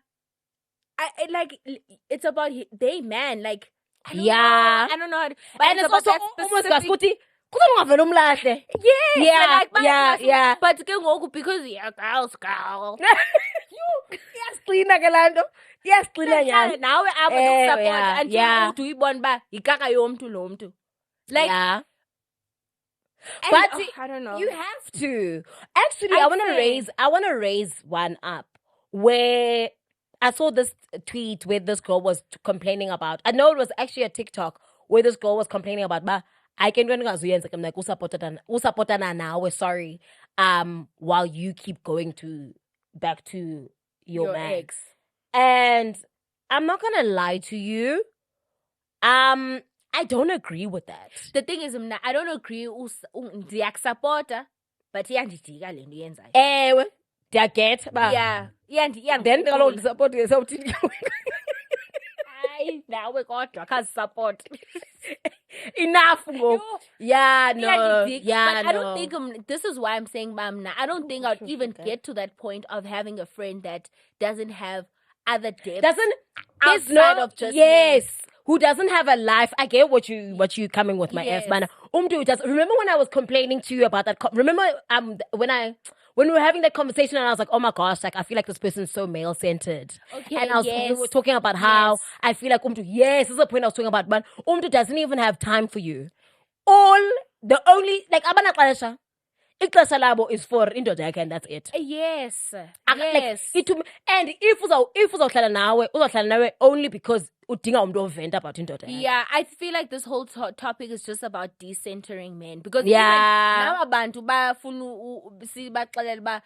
like it's about they man like I don't know how to, but And it's also about that almost specific- ukuthi kuzongavela umlahle. Yes, Yeah, yeah. but ke ngoku because you're girl Iyasiqina ke lanto. Iyasiqina nyana. nawe apha support and yeah. uthi uyibona ba ikaka yomntu lo mntu like Yeah. and, But I don't know. You have to. Actually, I I'd want to say- raise one up where I saw this tweet where this girl was complaining about. I know it was actually a TikTok where this girl was complaining about ba I can go and I'm like usapotana now, we're sorry. While you keep going back to your man. ex. And I'm not gonna lie to you. I don't agree with that. The thing is mna I don't agree ndiyakusupporta but iyandidika le nto yenzayo. Ewe, ndiyaget ba. Yeah. Then kaloku ndisupport ngesawuthini. Hayi nawe kodwa support. Enough ngoku. Yeah, no. Yeah, but I no. don't think this is why I'm saying Mamna. I don't think I'd even get to that point of having a friend that doesn't have other depths. There's outside of just yes. Who doesn't have a life? I get what you coming with my ass, man. Just remember when I was complaining to you about that. Remember when we were having that conversation and I was like, oh my gosh, like I feel like this person's so male centered. Okay, and we were talking about how I feel like this is the point I was talking about. But doesn't even have time for you. The only like abana xesha. Ixesha labo is for indoda and that's it. Yes. Like, and if uzawuhlala nawe only because udinga umuntu ovenda about indoda. Yeah, I feel like this whole topic is just about decentering men because now abantu bafuna sibaxelela ba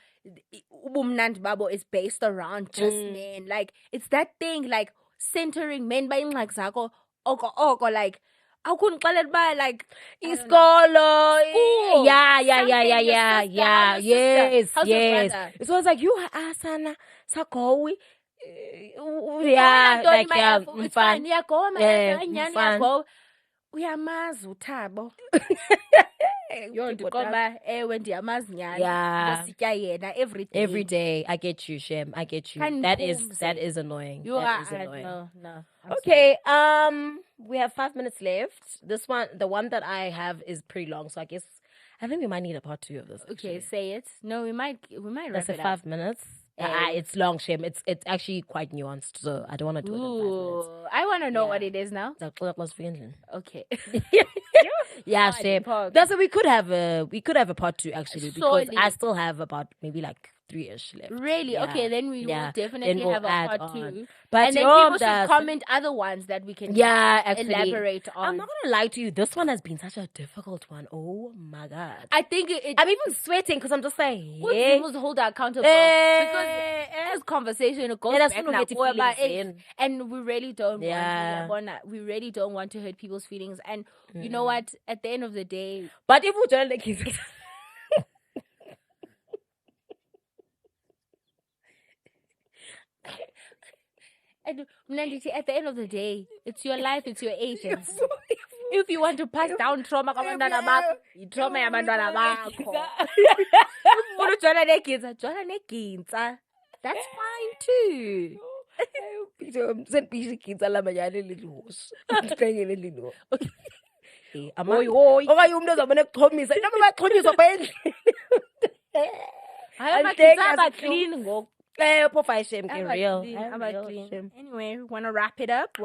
ubumnandi babo is based around just men. Like it's that thing like centering men by ingxaki zakho oko like awukunixelela ba like isikolo. Yeah. Yes. It was like you asana sagowi. Like fine. Uyamazi uThabo. Yondikomba ewe ndiyamazi nyani. Ndositya yena every day. I get you, Shem. I get you. Can that is annoying. That is annoying. No. Okay, we have 5 minutes left. This one, the one that I have is pretty long, so I think we might need a part 2 of this. Okay, say it. No, we might That's wrap it 5 minutes. It's long, Shem. It's actually quite nuanced, so I don't want to do it in 5 minutes. I want to know what it is now. Okay. Yeah, Shem. That's what we could have a part 2 actually because I still have about maybe like 3-ish left. Really? Yeah. Okay, then we will definitely have a part 2. But and then people should comment other ones that we can elaborate on. I'm not going to lie to you. This one has been such a difficult one. Oh my God. I think I'm even sweating because I'm just like, we must hold our accountable. Because as conversation, it goes back now. And we really don't want to hurt people's feelings. And you know what? At the end of the day. But if we don't like it. And at the end of the day, it's your life, it's your agents. If you want to pass down trauma kabantwana bakho, trauma yabantwana bakho. Ufuna jola neginza. That's fine too. Send busy kids a lamayane little horse. Little. Okay, umuntu ozobona ekuxhomisa. Noma baxhonyiswa phendle. Hayi amakinza clean ngoku. Real. Anyway, wanna wrap it up?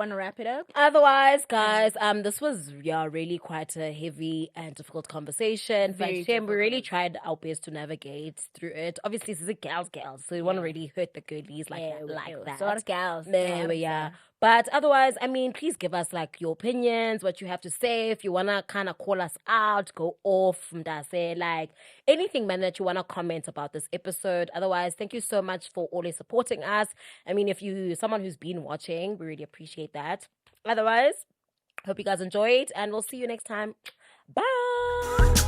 Otherwise, guys, this was really quite a heavy and difficult conversation. But we really tried our best to navigate through it. Obviously, this is a gals, so we want to really hurt the girlies like that. Sort of gals. Yeah. But otherwise, I mean, please give us like your opinions, what you have to say. If you wanna kind of call us out, go off, say like anything, man, that you wanna comment about this episode. Otherwise, thank you so much for always supporting us. I mean, if you someone who's been watching, we really appreciate that. Otherwise, hope you guys enjoyed, and we'll see you next time. Bye.